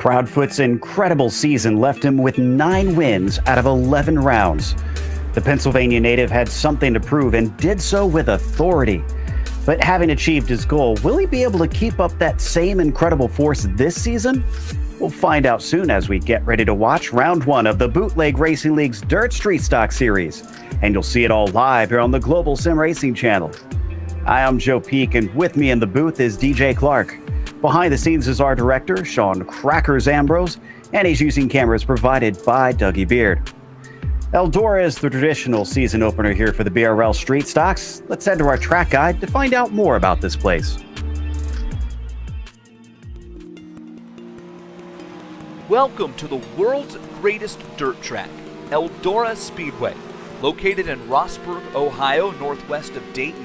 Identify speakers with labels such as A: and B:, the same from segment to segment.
A: Proudfoot's incredible season left him with 9 wins out of 11 rounds. The Pennsylvania native had something to prove and did so with authority. But having achieved his goal, will he be able to keep up that same incredible force this season? We'll find out soon as we get ready to watch round 1 of the Bootleg Racing League's Dirt Street Stock Series. And you'll see it all live here on the Global SimRacing Channel. Hi, I'm Joe Peak, and with me in the booth is DJ Clark. Behind the scenes is our director, Sean Crackers Ambrose, and he's using cameras provided by Dougie Beard. Eldora is the traditional season opener here for the BRL Street Stocks. Let's head to our track guide to find out more about this place.
B: Welcome to the world's greatest dirt track, Eldora Speedway. Located in Rossburg, Ohio, northwest of Dayton,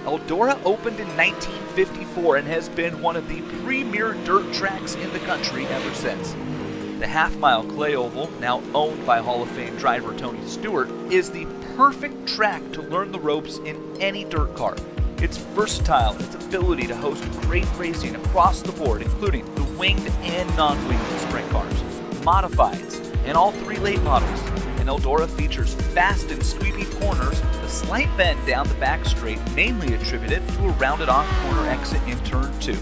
B: Eldora opened in 1954 and has been one of the premier dirt tracks in the country ever since. The half-mile clay oval, now owned by Hall of Fame driver Tony Stewart, is the perfect track to learn the ropes in any dirt car. It's versatile in its ability to host great racing across the board, including the winged and non-winged sprint cars, modifieds, and all 3 late models. And Eldora features fast and sweepy corners, a slight bend down the back straight, mainly attributed to a rounded-off corner exit in turn 2.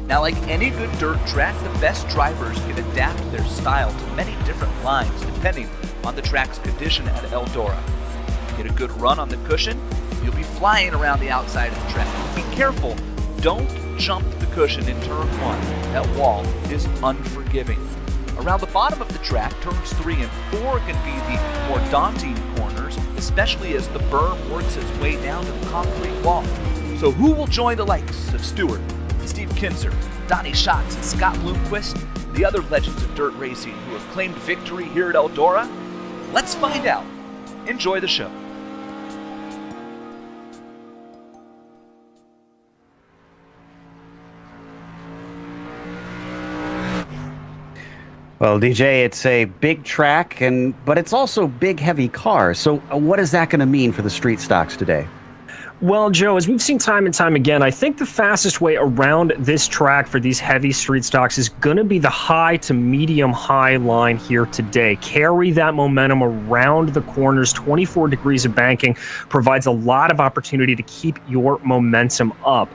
B: Now, like any good dirt track, the best drivers can adapt their style to many different lines depending on the track's condition at Eldora. Get a good run on the cushion, you'll be flying around the outside of the track. Be careful, don't jump the cushion in turn 1. That wall is unforgiving. Around the bottom of the track, turns 3 and 4 can be the more daunting corners, especially as the berm works its way down to the concrete wall. So who will join the likes of Stewart, Steve Kinser, Donnie Schatz, and Scott Bloomquist, the other legends of dirt racing who have claimed victory here at Eldora? Let's find out. Enjoy the show.
A: Well, DJ, it's a big track, but it's also big, heavy cars. So what is that going to mean for the street stocks today?
C: Well, Joe, as we've seen time and time again, I think the fastest way around this track for these heavy street stocks is going to be the high to medium high line here today. Carry that momentum around the corners. 24 degrees of banking provides a lot of opportunity to keep your momentum up.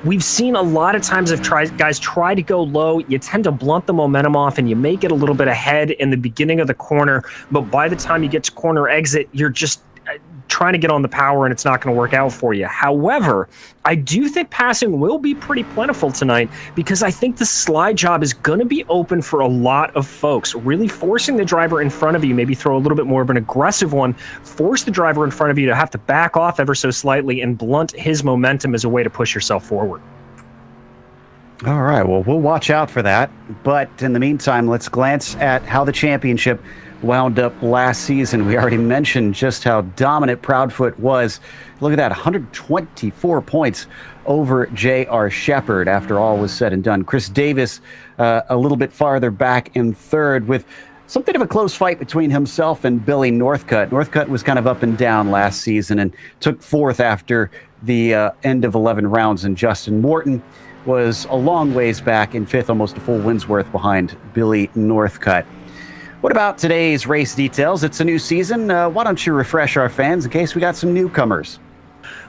C: We've seen a lot of times if guys try to go low, you tend to blunt the momentum off and you may get a little bit ahead in the beginning of the corner, but by the time you get to corner exit, you're just trying to get on the power and it's not going to work out for you. However, I do think passing will be pretty plentiful tonight because I think the slide job is going to be open for a lot of folks, really forcing the driver in front of you, maybe throw a little bit more of an aggressive one, force the driver in front of you to have to back off ever so slightly and blunt his momentum as a way to push yourself forward.
A: All right, well, we'll watch out for that. But in the meantime, let's glance at how the championship wound up last season. We already mentioned just how dominant Proudfoot was. Look at that, 124 points over J.R. Shepard after all was said and done. Chris Davis a little bit farther back in third with something of a close fight between himself and Billy Northcutt. Northcutt was kind of up and down last season and took fourth after the end of 11 rounds, and Justin Morton was a long ways back in fifth, almost a full win's worth behind Billy Northcutt. What about today's race details? It's a new season. Why don't you refresh our fans in case we got some newcomers?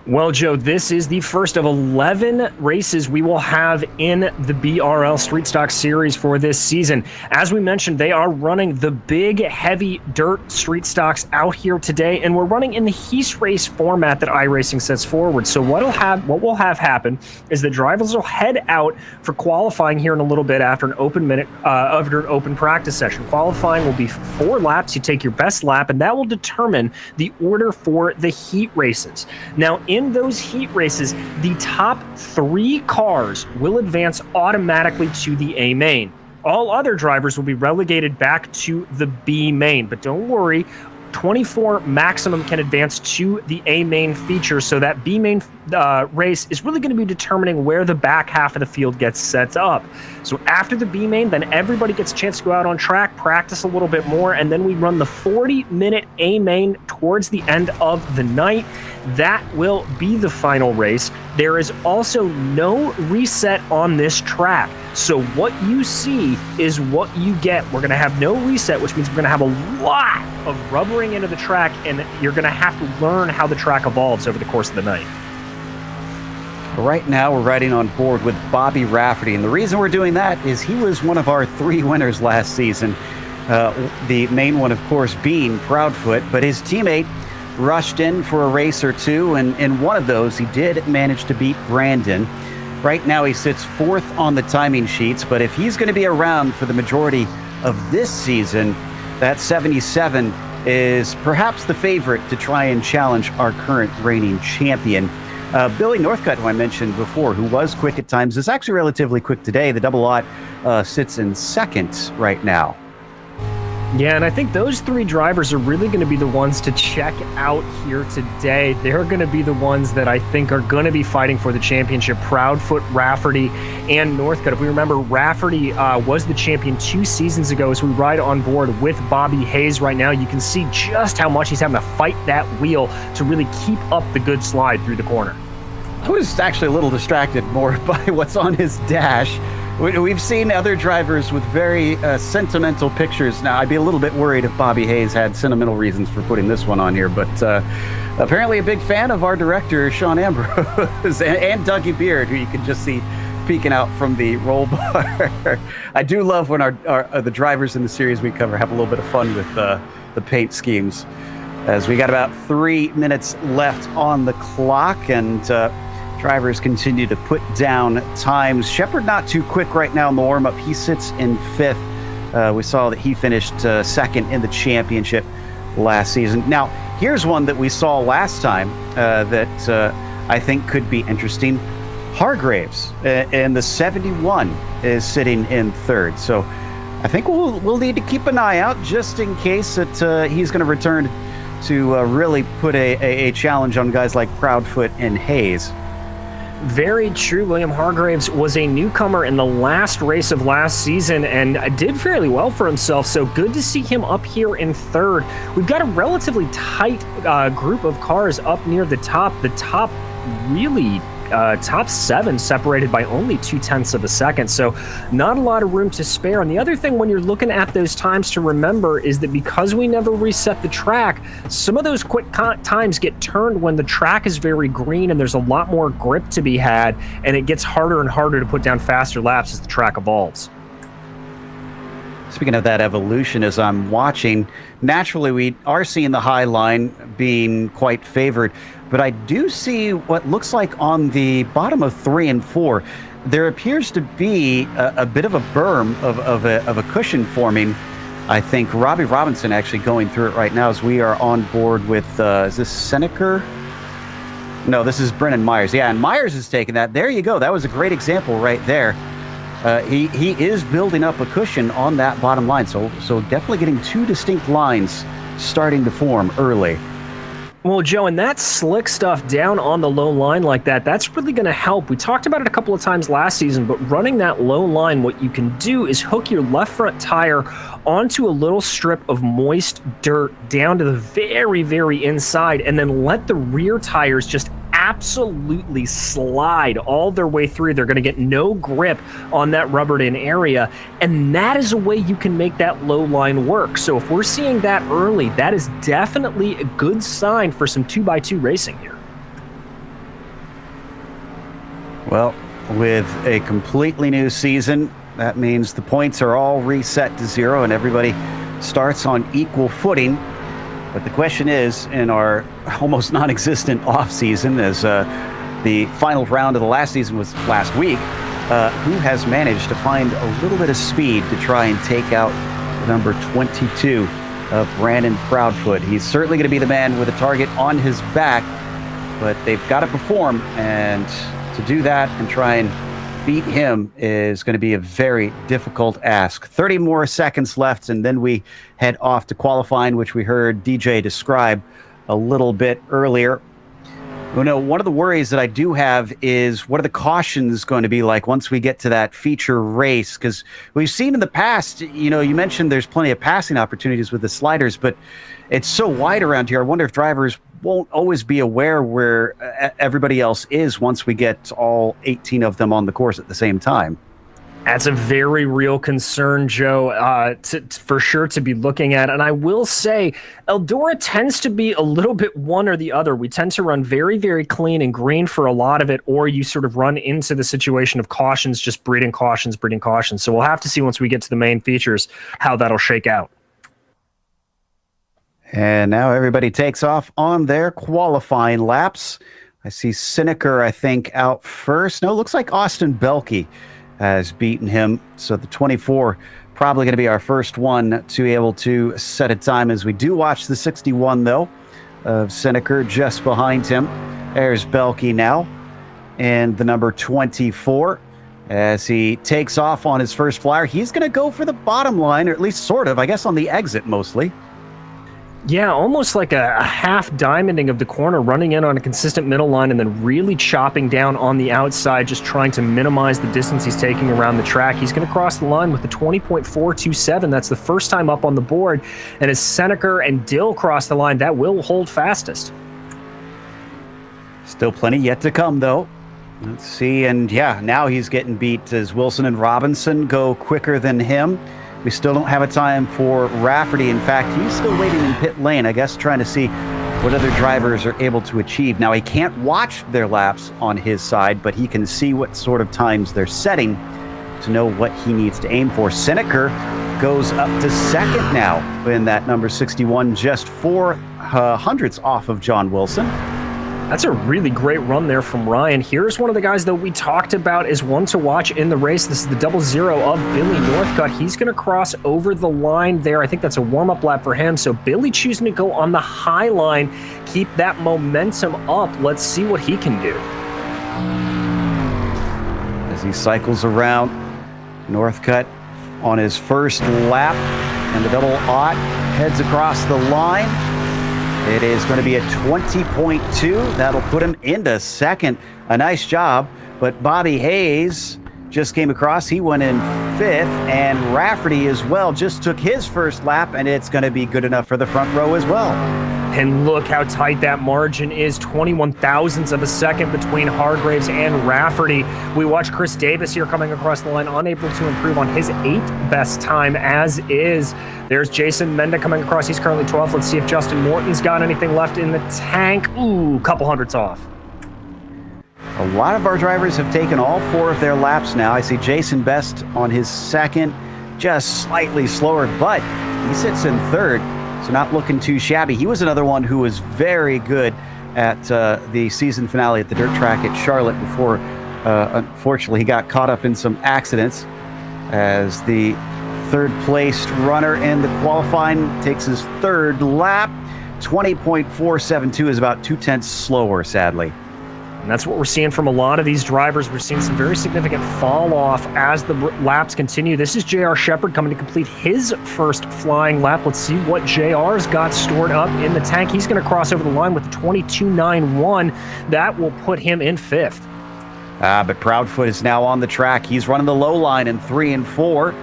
C: Well, Joe, this is the first of 11 races we will have in the BRL Street Stock Series for this season. As we mentioned, they are running the big, heavy dirt street stocks out here today, and we're running in the heat race format that iRacing sets forward. So what we'll have happen is the drivers will head out for qualifying here in a little bit after an open practice session. Qualifying will be 4 laps. You take your best lap, and that will determine the order for the heat races. Now, in those heat races, the top 3 cars will advance automatically to the A main. All other drivers will be relegated back to the B main, but don't worry, 24 maximum can advance to the A main feature, so that B main race is really going to be determining where the back half of the field gets set up. So after the B main, then everybody gets a chance to go out on track, practice a little bit more, and then we run the 40-minute A main towards the end of the night. That will be the final race. There is also no reset on this track. So what you see is what you get. We're going to have no reset, which means we're going to have a lot of rubbering into the track, and you're going to have to learn how the track evolves over the course of the night.
A: Right now, we're riding on board with Bobby Rafferty, and the reason we're doing that is he was one of our 3 winners last season. The main one, of course, being Proudfoot, but his teammate rushed in for a race or two, and in one of those, he did manage to beat Brandon. Right now, he sits 4th on the timing sheets, but if he's going to be around for the majority of this season, that 77 is perhaps the favorite to try and challenge our current reigning champion. Billy Northcutt, who I mentioned before, who was quick at times, is actually relatively quick today. The double aught sits in 2nd right now.
C: Yeah, and I think those 3 drivers are really going to be the ones to check out here today. They're going to be the ones that I think are going to be fighting for the championship. Proudfoot, Rafferty, and Northcutt. If we remember, Rafferty was the champion 2 seasons ago. As we ride on board with Bobby Hayes right now, you can see just how much he's having to fight that wheel to really keep up the good slide through the corner.
A: I was actually a little distracted more by what's on his dash. We've seen other drivers with very sentimental pictures. Now, I'd be a little bit worried if Bobby Hayes had sentimental reasons for putting this one on here, but apparently a big fan of our director, Sean Ambrose, and Dougie Beard, who you can just see peeking out from the roll bar. I do love when the drivers in the series we cover have a little bit of fun with the paint schemes. As we got about 3 minutes left on the clock, and drivers continue to put down times. Shepard not too quick right now in the warm-up. He sits in 5th. We saw that he finished 2nd in the championship last season. Now, here's one that we saw last time that I think could be interesting. Hargraves in the 71 is sitting in 3rd. So I think we'll need to keep an eye out just in case that he's going to return to really put a challenge on guys like Proudfoot and Hayes.
C: Very true. William Hargraves was a newcomer in the last race of last season and did fairly well for himself, so good to see him up here in 3rd. We've got a relatively tight group of cars up near the top. The top really top 7 separated by only 0.2 of a second, so not a lot of room to spare. And the other thing when you're looking at those times to remember is that because we never reset the track, some of those quick times get turned when the track is very green and there's a lot more grip to be had, and it gets harder and harder to put down faster laps as the track evolves.
A: Speaking of that evolution, as I'm watching, naturally we are seeing the high line being quite favored, but I do see what looks like on the bottom of 3 and 4, there appears to be a bit of a berm of a cushion forming. I think Robbie Robinson actually going through it right now as we are on board with, is this Seneca? No, this is Brennan Myers. Yeah, and Myers is taking that. There you go. That was a great example right there. He is building up a cushion on that bottom line, so definitely getting 2 distinct lines starting to form early.
C: Well, Joe, and that slick stuff down on the low line like that, that's really going to help. We talked about it a couple of times last season, but running that low line, what you can do is hook your left front tire onto a little strip of moist dirt down to the very, very inside, and then let the rear tires just absolutely slide all their way through. They're going to get no grip on that rubbered in area, and that is a way you can make that low line work. So if we're seeing that early, that is definitely a good sign for some 2x2 racing here.
A: Well, with a completely new season, that means the points are all reset to 0 and everybody starts on equal footing. But the question is, in our almost non-existent off-season, as the final round of the last season was last week, who has managed to find a little bit of speed to try and take out number 22, Brandon Proudfoot. He's certainly going to be the man with a target on his back, but they've got to perform, and to do that and try and beat him is going to be a very difficult ask. 30 more seconds left, and then we head off to qualifying, which we heard DJ describe a little bit earlier. You know, one of the worries that I do have is what are the cautions going to be like once we get to that feature race? Because we've seen in the past, you know, you mentioned there's plenty of passing opportunities with the sliders, but it's so wide around here. I wonder if drivers won't always be aware where everybody else is once we get all 18 of them on the course at the same time.
C: That's a very real concern, Joe, for sure to be looking at. And I will say, Eldora tends to be a little bit one or the other. We tend to run very, very clean and green for a lot of it, or you sort of run into the situation of cautions, just breeding cautions. So we'll have to see once we get to the main features how that'll shake out.
A: And now everybody takes off on their qualifying laps. I see Sineker, I think, out first. No, it looks like Austin Belke has beaten him. So the 24 probably going to be our first one to be able to set a time, as we do watch the 61, though, of Sineker just behind him. There's Belke now, and the number 24. As he takes off on his first flyer, he's going to go for the bottom line, or at least sort of, I guess, on the exit mostly.
C: Yeah, almost like a half diamonding of the corner, running in on a consistent middle line and then really chopping down on the outside, just trying to minimize the distance he's taking around the track. He's going to cross the line with the 20.427. That's the first time up on the board. And as Seneker and Dill cross the line, that will hold fastest.
A: Still plenty yet to come, though. Let's see. And yeah, now he's getting beat as Wilson and Robinson go quicker than him. We still don't have a time for Rafferty. In fact, he's still waiting in pit lane, I guess, trying to see what other drivers are able to achieve. Now, he can't watch their laps on his side, but he can see what sort of times they're setting to know what he needs to aim for. Seneker goes up to second now in that number 61, just 4 hundredths off of John Wilson.
C: That's a really great run there from Ryan. Here's one of the guys that we talked about as one to watch in the race. This is the 00 of Billy Northcutt. He's going to cross over the line there. I think that's a warm-up lap for him. So Billy choosing to go on the high line, keep that momentum up. Let's see what he can do.
A: As he cycles around, Northcutt on his first lap, and the double aught heads across the line. It is going to be a 20.2. That'll put him into second. A nice job, but Bobby Hayes just came across. He went in fifth, and Rafferty as well just took his first lap, and it's going to be good enough for the front row as well.
C: And look how tight that margin is, 21 thousandths of a second between Hargraves and Rafferty. We watch Chris Davis here coming across the line, unable to improve on his 8th best time as is. There's Jason Menda coming across. He's currently 12th. Let's see if Justin Morton's got anything left in the tank. Ooh, couple hundredths off.
A: A lot of our drivers have taken all 4 of their laps now. I see Jason Best on his second, just slightly slower, but he sits in third, so not looking too shabby. He was another one who was very good at the season finale at the dirt track at Charlotte before, unfortunately, he got caught up in some accidents, as the third-placed runner in the qualifying takes his third lap. 20.472 is about 0.2 slower, sadly.
C: And that's what we're seeing from a lot of these drivers. We're seeing some very significant fall off as the laps continue. This is JR Shepard coming to complete his first flying lap. Let's see what JR's got stored up in the tank. He's going to cross over the line with the 22.91. That will put him in fifth.
A: But Proudfoot is now on the track. He's running the low line in 3 and 4.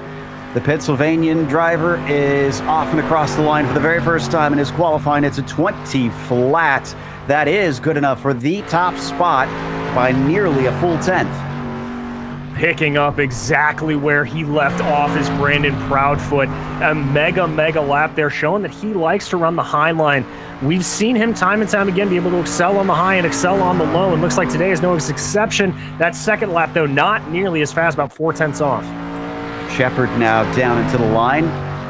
A: The Pennsylvanian driver is off and across the line for the very first time in his qualifying. It's a 20 flat. That is good enough for the top spot by nearly a full 10th.
C: Picking up exactly where he left off is Brandon Proudfoot. A mega lap there, showing that he likes to run the high line. We've seen him time and time again be able to excel on the high and excel on the low, and looks like today is no exception. That second lap, though, not nearly as fast, about 0.4 off.
A: Shepard now down into the line.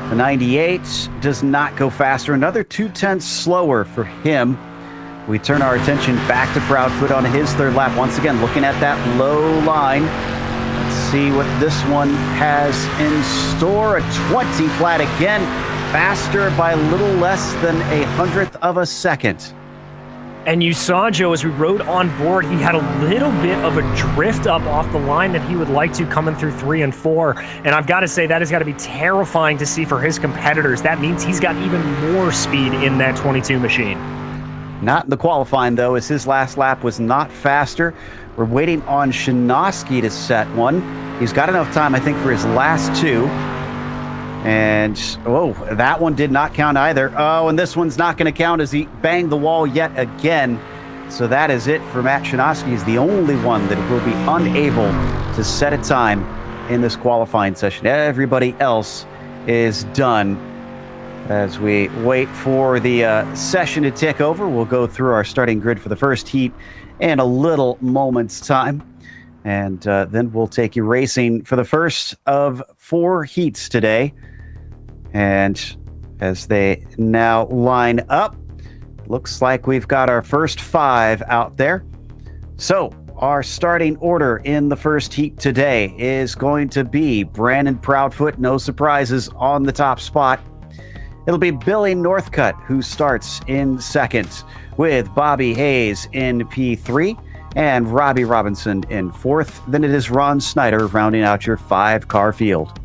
A: The 98 does not go faster. Another 0.2 slower for him. We turn our attention back to Proudfoot on his third lap. Once again, looking at that low line. Let's see what this one has in store. A 20 flat again. Faster by a little less than 1/100th of a second.
C: And you saw, Joe, as we rode on board, he had a little bit of a drift up off the line that he would like to coming through 3 and 4. And I've got to say, that has got to be terrifying to see for his competitors. That means he's got even more speed in that 22 machine.
A: Not in the qualifying, though, as his last lap was not faster. We're waiting on Shinosky to set one. He's got enough time, I think, for his last 2. And, oh, that one did not count either. Oh, and this one's not going to count as he banged the wall yet again. So that is it for Matt Shanoski. He's the only one that will be unable to set a time in this qualifying session. Everybody else is done. As we wait for the session to tick over, we'll go through our starting grid for the first heat in a little moment's time. And then we'll take you racing for the first of 4 heats today. And as they now line up, looks like we've got our first 5 out there. So our starting order in the first heat today is going to be Brandon Proudfoot, no surprises, on the top spot. It'll be Billy Northcutt who starts in second, with Bobby Hayes in P3 and Robbie Robinson in 4th. Then it is Ron Snyder rounding out your 5-car field.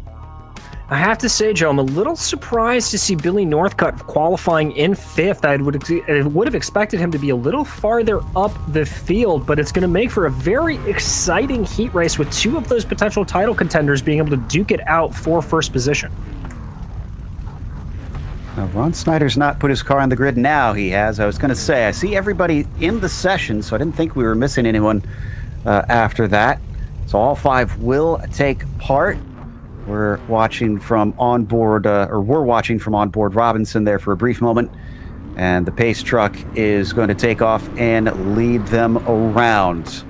C: I have to say, Joe, I'm a little surprised to see Billy Northcutt qualifying in 5th. I would have expected him to be a little farther up the field, but it's going to make for a very exciting heat race with 2 of those potential title contenders being able to duke it out for first position.
A: Now, Ron Snyder's not put his car on the grid now. He has. I was going to say, I see everybody in the session, so I didn't think we were missing anyone after that. So all 5 will take part. We're watching from onboard, Robinson there for a brief moment. And the pace truck is going to take off and lead them around.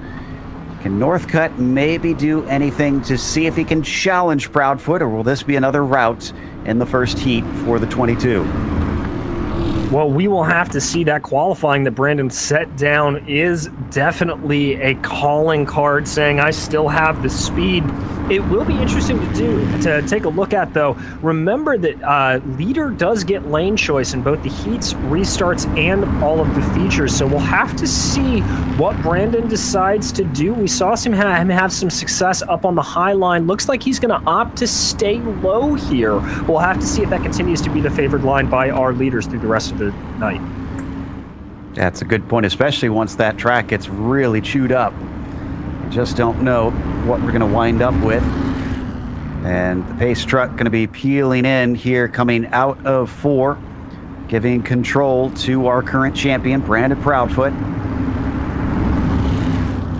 A: Can Northcutt maybe do anything to see if he can challenge Proudfoot, or will this be another rout in the first heat for the 22?
C: Well, we will have to see. That qualifying that Brandon set down is definitely a calling card saying, I still have the speed. It will be interesting to take a look at, though. Remember that leader does get lane choice in both the heats, restarts, and all of the features. So we'll have to see what Brandon decides to do. We saw him have some success up on the high line. Looks like he's going to opt to stay low here. We'll have to see if that continues to be the favored line by our leaders through the rest of the night.
A: That's a good point, especially once that track gets really chewed up. Just don't know what we're going to wind up with. And the pace truck going to be peeling in here, coming out of 4, giving control to our current champion, Brandon Proudfoot.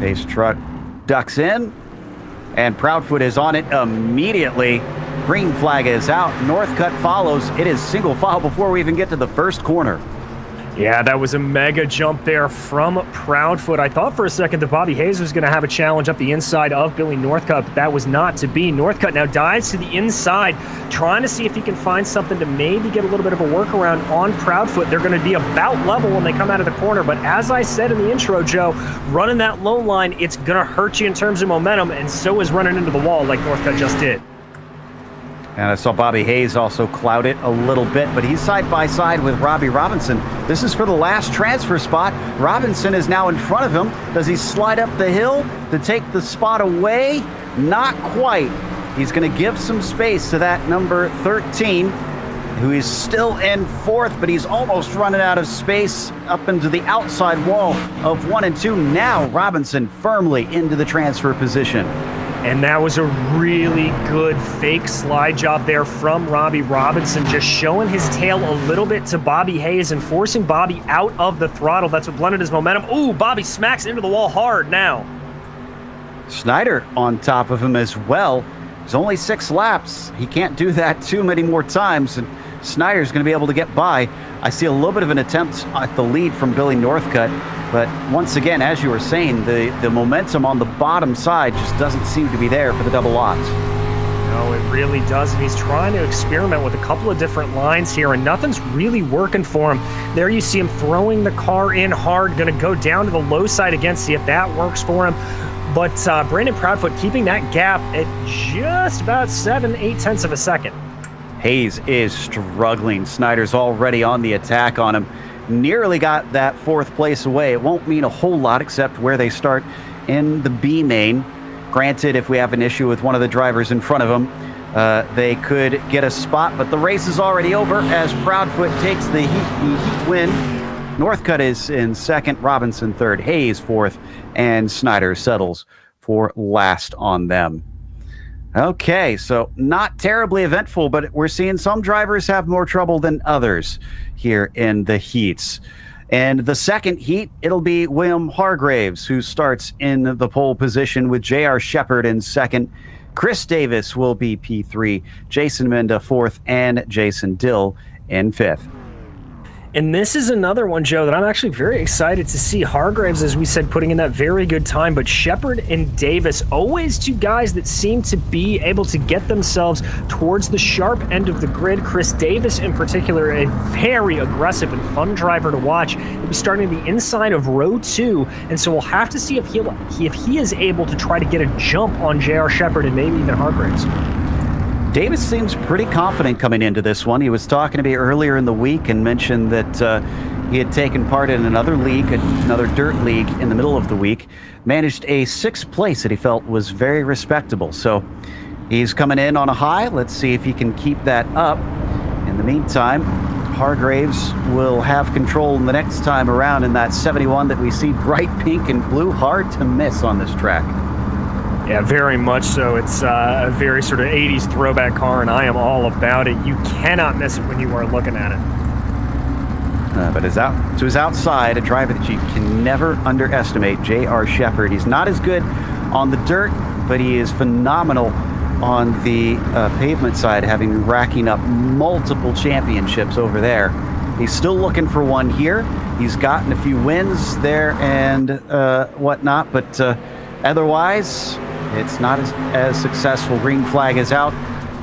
A: Pace truck ducks in, and Proudfoot is on it immediately. Green flag is out. Northcutt follows. It is single file before we even get to the first corner.
C: Yeah, that was a mega jump there from Proudfoot. I thought for a second that Bobby Hayes was going to have a challenge up the inside of Billy Northcutt, but that was not to be. Northcutt now dives to the inside, trying to see if he can find something to maybe get a little bit of a workaround on Proudfoot. They're going to be about level when they come out of the corner, but as I said in the intro, Joe, running that low line, it's going to hurt you in terms of momentum, and so is running into the wall like Northcutt just did.
A: And I saw Bobby Hayes also cloud it a little bit, but he's side by side with Robbie Robinson. This is for the last transfer spot. Robinson is now in front of him. Does he slide up the hill to take the spot away? Not quite. He's going to give some space to that number 13, who is still in 4th, but he's almost running out of space up into the outside wall of 1 and 2. Now Robinson firmly into the transfer position.
C: And that was a really good fake slide job there from Robbie Robinson, just showing his tail a little bit to Bobby Hayes and forcing Bobby out of the throttle. That's what blended his momentum. Ooh, Bobby smacks into the wall hard now.
A: Snyder on top of him as well. There's only 6 laps. He can't do that too many more times, and Snyder's going to be able to get by. I see a little bit of an attempt at the lead from Billy Northcutt, but once again, as you were saying, the momentum on the bottom side just doesn't seem to be there for the double odds.
C: No, it really doesn't. He's trying to experiment with a couple of different lines here, and nothing's really working for him. There you see him throwing the car in hard, going to go down to the low side again, see if that works for him. But Brandon Proudfoot keeping that gap at just about 7/8 tenths of a second.
A: Hayes is struggling. Snyder's already on the attack on him. Nearly got that 4th place away. It won't mean a whole lot except where they start in the B main. Granted, if we have an issue with one of the drivers in front of them, they could get a spot, but the race is already over as Proudfoot takes the heat win. Northcutt is in 2nd, Robinson 3rd, Hayes 4th, and Snyder settles for last on them. Okay, so not terribly eventful, but we're seeing some drivers have more trouble than others here in the heats. And the second heat, it'll be William Hargraves, who starts in the pole position with J.R. Shepard in second. Chris Davis will be P3, Jason Menda fourth, and Jason Dill in fifth.
C: And this is another one, Joe, that I'm actually very excited to see. Hargraves, as we said, putting in that very good time, but Shepard and Davis, always two guys that seem to be able to get themselves towards the sharp end of the grid. Chris Davis, in particular, a very aggressive and fun driver to watch. He'll be starting the inside of row 2, and so we'll have to see if he is able to try to get a jump on J.R. Shepard and maybe even Hargraves.
A: Davis seems pretty confident coming into this one. He was talking to me earlier in the week and mentioned that he had taken part in another league, another dirt league in the middle of the week, managed a 6th place that he felt was very respectable. So he's coming in on a high. Let's see if he can keep that up. In the meantime, Hargraves will have control the next time around in that 71 that we see bright pink and blue, hard to miss on this track.
C: Yeah, very much so. It's a very sort of 80s throwback car, and I am all about it. You cannot miss it when you are looking at it.
A: But to his outside, a driver that you can never underestimate, J.R. Shepard. He's not as good on the dirt, but he is phenomenal on the pavement side, having racking up multiple championships over there. He's still looking for one here. He's gotten a few wins there and whatnot, but otherwise, it's not as successful. Green flag is out.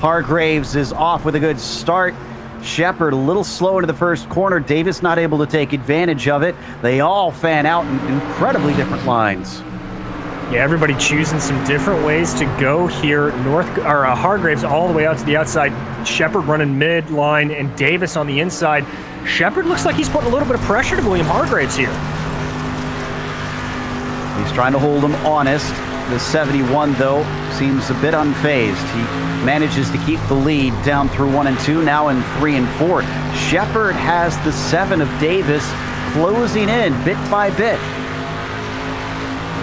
A: Hargraves is off with a good start. Shepard a little slow into the first corner. Davis not able to take advantage of it. They all fan out in incredibly different lines.
C: Yeah, everybody choosing some different ways to go here. Hargraves all the way out to the outside. Shepard running mid-line and Davis on the inside. Shepard looks like he's putting a little bit of pressure to William Hargraves here.
A: He's trying to hold him honest. The 71, though, seems a bit unfazed. He manages to keep the lead down through 1 and 2, now in 3 and 4. Shepard has the 7 of Davis closing in bit by bit.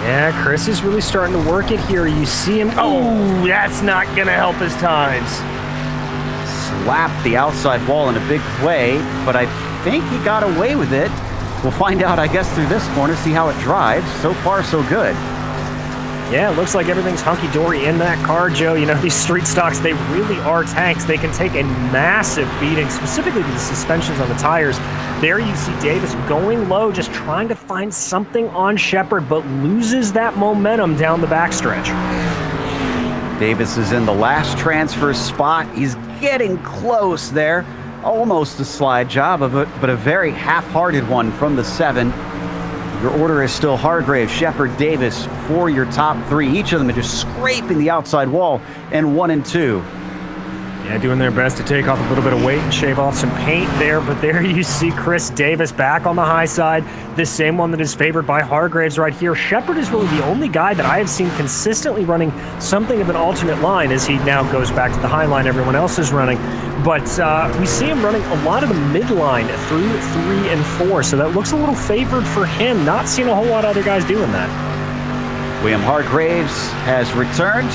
C: Yeah, Chris is really starting to work it here. You see him. Oh, that's not going to help his times.
A: Slapped the outside wall in a big way, but I think he got away with it. We'll find out, I guess, through this corner, see how it drives. So far, so good.
C: Yeah, it looks like everything's hunky-dory in that car, Joe. You know, these street stocks, they really are tanks. They can take a massive beating, specifically the suspensions on the tires. There you see Davis going low, just trying to find something on Shepard, but loses that momentum down the backstretch.
A: Davis is in the last transfer spot. He's getting close there. Almost a slide job of it, but a very half-hearted one from the 7. Your order is still Hargraves, Shepard, Davis for your top 3. Each of them are just scraping the outside wall in 1 and 2.
C: Yeah, doing their best to take off a little bit of weight and shave off some paint there, but there you see Chris Davis back on the high side, the same one that is favored by Hargraves right here. Shepard is really the only guy that I have seen consistently running something of an alternate line as he now goes back to the high line everyone else is running. But we see him running a lot of the midline through 3 and 4, so that looks a little favored for him. Not seeing a whole lot of other guys doing that.
A: William Hargraves has returned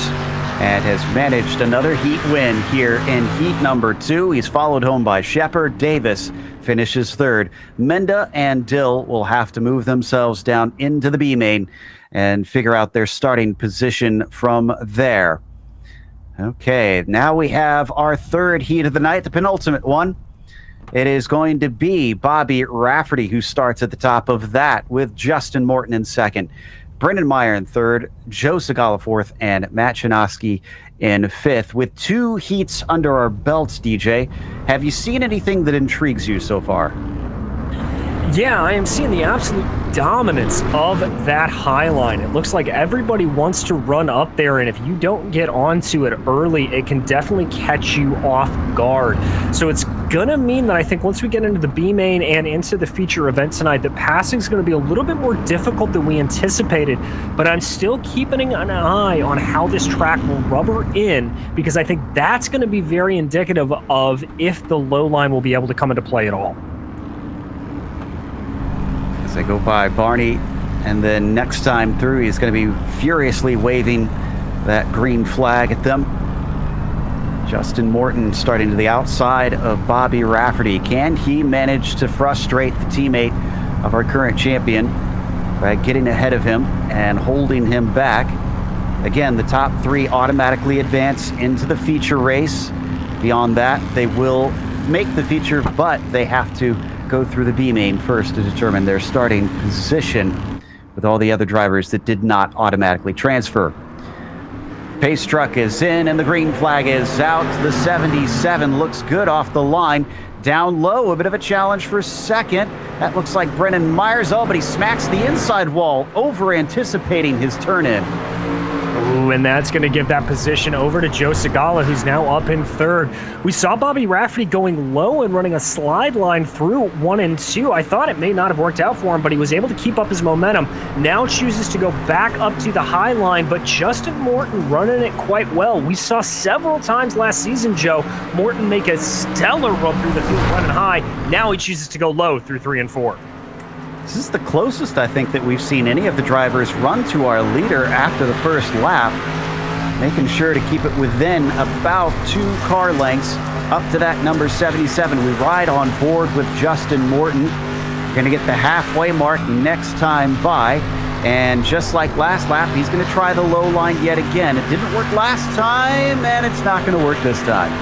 A: and has managed another heat win here in heat number 2. He's followed home by Shepard. Davis finishes 3rd. Menda and Dill will have to move themselves down into the B main and figure out their starting position from there. Okay, now we have our 3rd heat of the night, the penultimate one. It is going to be Bobby Rafferty who starts at the top of that with Justin Morton in 2nd. Brendan Meyer in 3rd, Joe Segala 4th, and Matt Chinaski in 5th. With 2 heats under our belts, DJ, have you seen anything that intrigues you so far?
C: Yeah, I am seeing the absolute dominance of that high line. It looks like everybody wants to run up there, and if you don't get onto it early, it can definitely catch you off guard. So it's going to mean that I think once we get into the B main and into the feature event tonight, that passing is going to be a little bit more difficult than we anticipated, but I'm still keeping an eye on how this track will rubber in, because I think that's going to be very indicative of if the low line will be able to come into play at all.
A: They go by Barney, and then next time through he's going to be furiously waving that green flag at them. Justin Morton starting to the outside of Bobby Rafferty. Can he manage to frustrate the teammate of our current champion by getting ahead of him and holding him back? Again, the top 3 automatically advance into the feature race. Beyond that, they will make the feature, but they have to go through the B main first to determine their starting position with all the other drivers that did not automatically transfer. Pace truck is in and the green flag is out. The 77 looks good off the line. Down low, a bit of a challenge for second. That looks like Brennan Myers. Oh, but he smacks the inside wall, over anticipating his turn in.
C: Ooh, and that's going to give that position over to Joe Segala, who's now up in third. We saw Bobby Rafferty going low and running a slide line through 1 and 2. I thought it may not have worked out for him, but he was able to keep up his momentum. Now chooses to go back up to the high line, but Justin Morton running it quite well. We saw several times last season, Joe, Morton make a stellar run through the field running high. Now he chooses to go low through 3 and 4.
A: This is the closest, I think, that we've seen any of the drivers run to our leader after the first lap, making sure to keep it within about 2 car lengths up to that number 77. We ride on board with Justin Morton. We're going to get the halfway mark next time by, and just like last lap, he's going to try the low line yet again. It didn't work last time, and it's not going to work this time.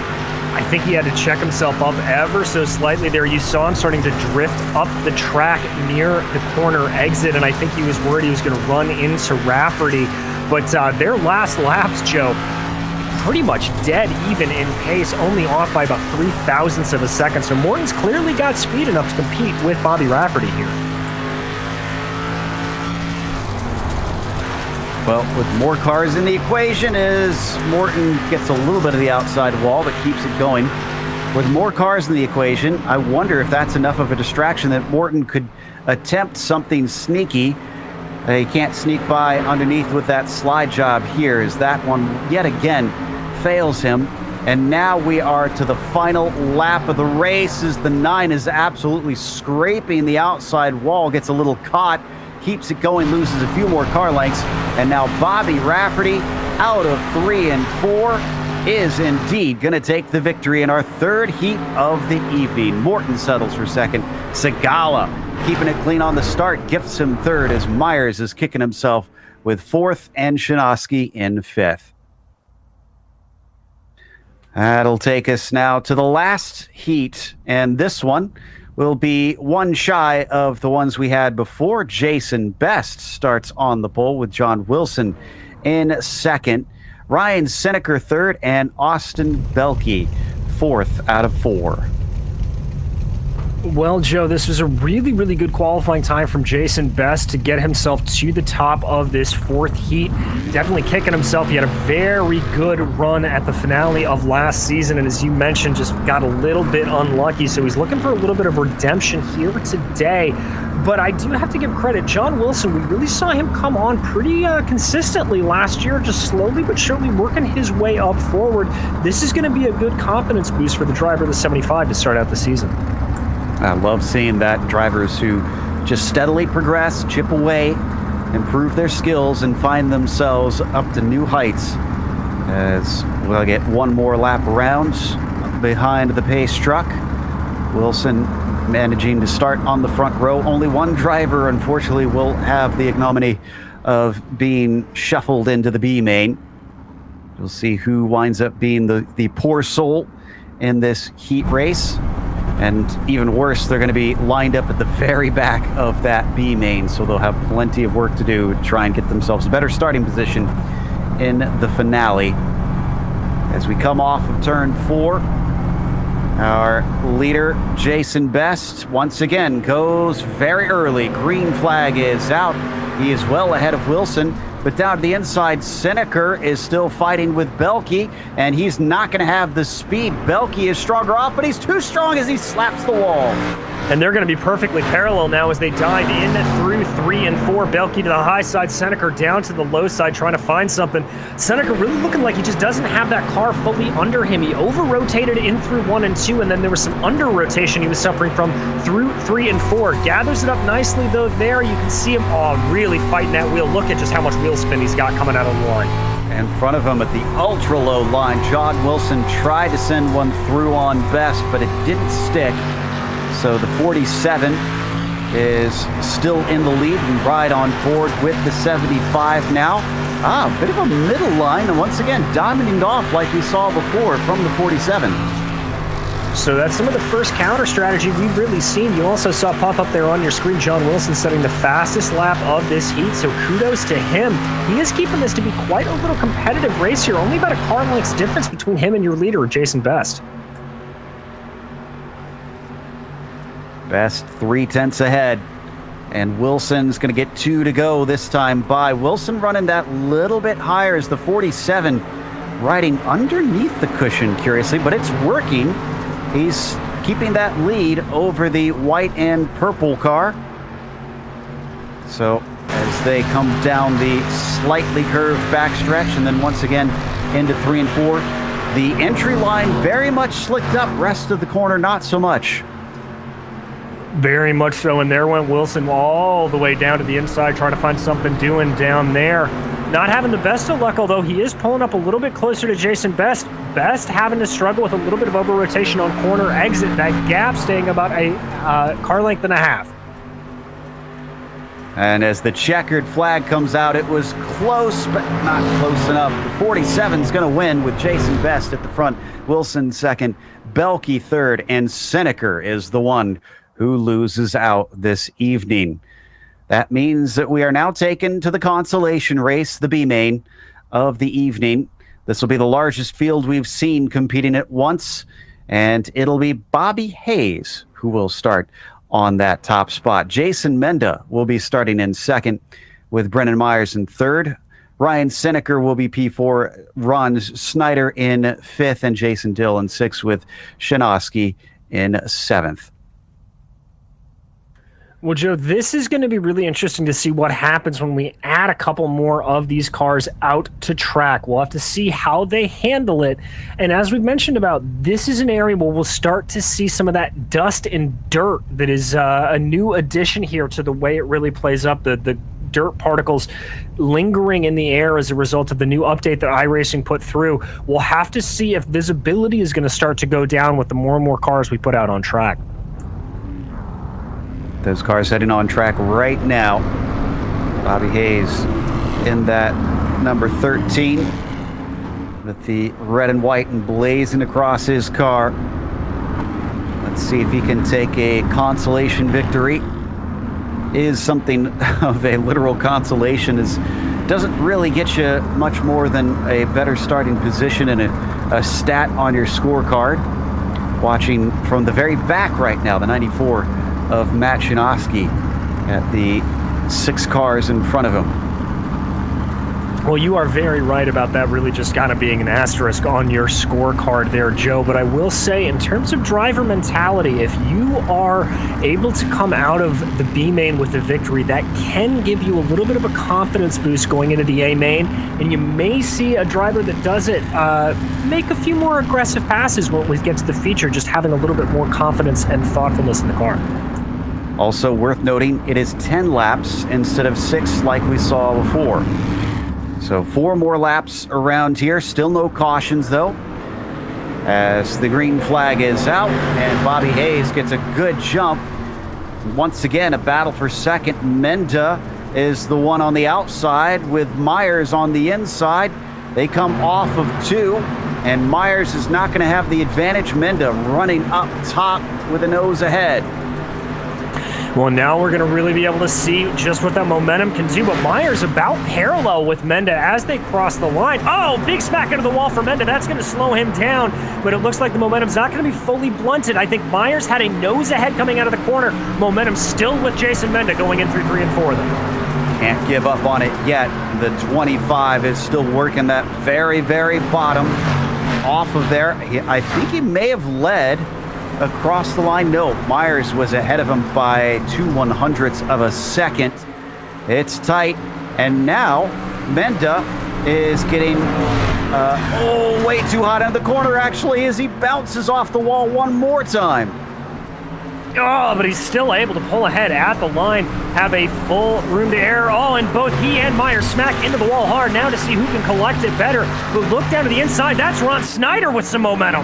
C: I think he had to check himself up ever so slightly there. You saw him starting to drift up the track near the corner exit, and I think he was worried he was going to run into Rafferty. But their last laps, Joe, pretty much dead even in pace, only off by about 0.03 of a second. So Morton's clearly got speed enough to compete with Bobby Rafferty here.
A: Well, with more cars in the equation as Morton gets a little bit of the outside wall but keeps it going. With more cars in the equation, I wonder if that's enough of a distraction that Morton could attempt something sneaky. He can't sneak by underneath with that slide job here, as that one yet again fails him. And now we are to the final lap of the race as the 9 is absolutely scraping the outside wall, gets a little caught, keeps it going, loses a few more car lengths. And now Bobby Rafferty, out of 3 and 4, is indeed going to take the victory in our 3rd heat of the evening. Morton settles for 2nd. Segala keeping it clean on the start, gifts him 3rd as Myers is kicking himself with 4th and Shinosky in 5th. That'll take us now to the last heat, and this one will be one shy of the ones we had before. Jason Best starts on the pole with John Wilson in 2nd. Ryan Seneker 3rd, and Austin Belke 4th out of 4.
C: Well, Joe, this was a really, really good qualifying time from Jason Best to get himself to the top of this 4th heat. Definitely kicking himself. He had a very good run at the finale of last season, and as you mentioned, just got a little bit unlucky, so he's looking for a little bit of redemption here today. But I do have to give credit. John Wilson, we really saw him come on pretty consistently last year, just slowly but surely working his way up forward. This is going to be a good confidence boost for the driver of the 75 to start out the season.
A: I love seeing that. Drivers who just steadily progress, chip away, improve their skills, and find themselves up to new heights. As we'll get one more lap around behind the pace truck. Wilson managing to start on the front row. Only one driver, unfortunately, will have the ignominy of being shuffled into the B main. We'll see who winds up being the poor soul in this heat race. And even worse, they're going to be lined up at the very back of that B main, so they'll have plenty of work to do to try and get themselves a better starting position in the finale. As we come off of turn 4, our leader, Jason Best, once again goes very early. Green flag is out. He is well ahead of Wilson, but down to the inside, Seneker is still fighting with Belke, and he's not going to have the speed. Belke is stronger off, but he's too strong as he slaps the wall.
C: And they're going to be perfectly parallel now as they dive in through 3 and 4. Belke to the high side, Seneker down to the low side trying to find something. Seneker really looking like he just doesn't have that car fully under him. He over-rotated in through 1 and 2, and then there was some under-rotation he was suffering from through 3 and 4. Gathers it up nicely, though, there. You can see him really fighting that wheel. Look at just how much wheel spin he's got coming out of the line.
A: in front of him at the ultra-low line. John Wilson tried to send one through on Best, but it didn't stick. So the 47 is still in the lead. We ride on board with the 75 now. A bit of a middle line, and once again, diamonding off like we saw before from the 47.
C: So that's some of the first counter strategy we've really seen. You also saw pop up there on your screen, John Wilson setting the fastest lap of this heat, so kudos to him. He is keeping this to be quite a little competitive race here, only about a car length's difference between him and your leader, Jason Best.
A: Best 3/10 ahead, and Wilson's going to get 2 to go this time by. Wilson running that little bit higher as the 47 riding underneath the cushion, curiously, but it's working. He's keeping that lead over the white and purple car. So as they come down the slightly curved backstretch and then once again into 3 and 4, the entry line very much slicked up. Rest of the corner, not so much.
C: Very much so, and there went Wilson all the way down to the inside trying to find something doing down there. Not having the best of luck, although he is pulling up a little bit closer to Jason Best. Best having to struggle with a little bit of over-rotation on corner exit. That gap staying about a car length and a half.
A: And as the checkered flag comes out, it was close, but not close enough. The 47's going to win with Jason Best at the front. Wilson second, Belke third, and Seneker is the one who loses out this evening. That means that we are now taken to the consolation race, the B main of the evening. This will be the largest field we've seen competing at once, and it'll be Bobby Hayes who will start on that top spot. Jason Menda will be starting in second with Brennan Myers in third. Ryan Seneker will be P4, Ron Snyder in fifth, and Jason Dill in sixth with Shinosky in seventh.
C: Well, Joe, this is going to be really interesting to see what happens when we add a couple more of these cars out to track. We'll have to see how they handle it. And as we've mentioned about, this is an area where we'll start to see some of that dust and dirt that is a new addition here to the way it really plays up. The dirt particles lingering in the air as a result of the new update that iRacing put through. We'll have to see if visibility is going to start to go down with the more and more cars we put out on track.
A: Those cars heading on track right now. Bobby Hayes in that number 13 with the red and white and blazing across his car. Let's see if he can take a consolation victory. Is something of a literal consolation. Doesn't really get you much more than a better starting position and a stat on your scorecard. Watching from the very back right now, the 94 of Matt Shinosky at the 6 cars in front of him.
C: Well, you are very right about that really just kind of being an asterisk on your scorecard there, Joe. But I will say, in terms of driver mentality, if you are able to come out of the B main with a victory, that can give you a little bit of a confidence boost going into the A main. And you may see a driver that does it make a few more aggressive passes when we get to the feature, just having a little bit more confidence and thoughtfulness in the car.
A: Also worth noting, it is 10 laps instead of 6 like we saw before. So 4 more laps around here. Still no cautions, though, as the green flag is out, and Bobby Hayes gets a good jump. Once again, a battle for second. Menda is the one on the outside with Myers on the inside. They come off of 2, and Myers is not going to have the advantage. Menda running up top with a nose ahead.
C: Well, now we're going to really be able to see just what that momentum can do. But Myers about parallel with Menda as they cross the line. Oh, big smack into the wall for Menda. That's going to slow him down. But it looks like the momentum's not going to be fully blunted. I think Myers had a nose ahead coming out of the corner. Momentum still with Jason Menda going in through 3 and 4, though.
A: Can't give up on it yet. The 25 is still working that very, very bottom off of there. I think he may have led across the line. No, Myers was ahead of him by 2/100ths of a second. It's tight, and now Menda is getting way too hot in the corner, actually, as he bounces off the wall one more time.
C: Oh, but he's still able to pull ahead at the line, have a full room to air. Oh, and both he and Myers smack into the wall hard now to see who can collect it better. But look down to the inside. That's Ron Snyder with some momentum.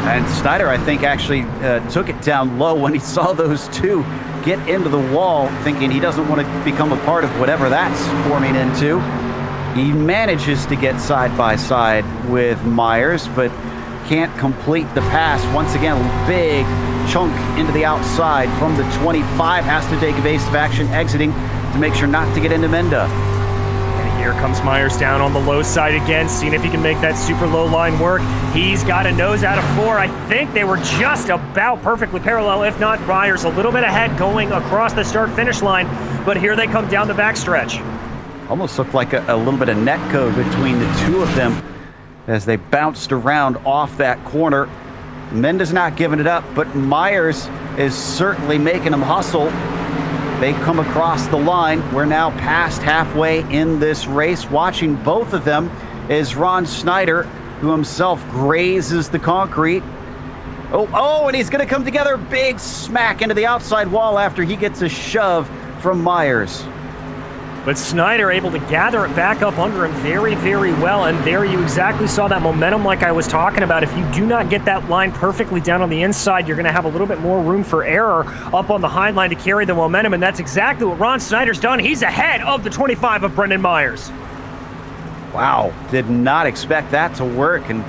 A: And Snyder, I think, actually took it down low when he saw those two get into the wall, thinking he doesn't want to become a part of whatever that's forming into. He manages to get side by side with Myers, but can't complete the pass. Once again, big chunk into the outside from the 25. Has to take evasive action, exiting to make sure not to get into Menda.
C: And here comes Myers down on the low side again, seeing if he can make that super low line work. He's got a nose out of 4. I think they were just about perfectly parallel, if not Myers a little bit ahead going across the start-finish line. But here they come down the backstretch.
A: Almost looked like a little bit of netcode between the two of them as they bounced around off that corner. Menda's not giving it up, but Myers is certainly making them hustle. They come across the line. We're now past halfway in this race. Watching both of them is Ron Snyder, who himself grazes the concrete. Oh, and he's going to come together. Big smack into the outside wall after he gets a shove from Myers.
C: But Snyder able to gather it back up under him very, very well. And there you exactly saw that momentum like I was talking about. If you do not get that line perfectly down on the inside, you're going to have a little bit more room for error up on the high line to carry the momentum. And that's exactly what Ron Snyder's done. He's ahead of the 25 of Brendan Myers.
A: Wow, did not expect that to work. And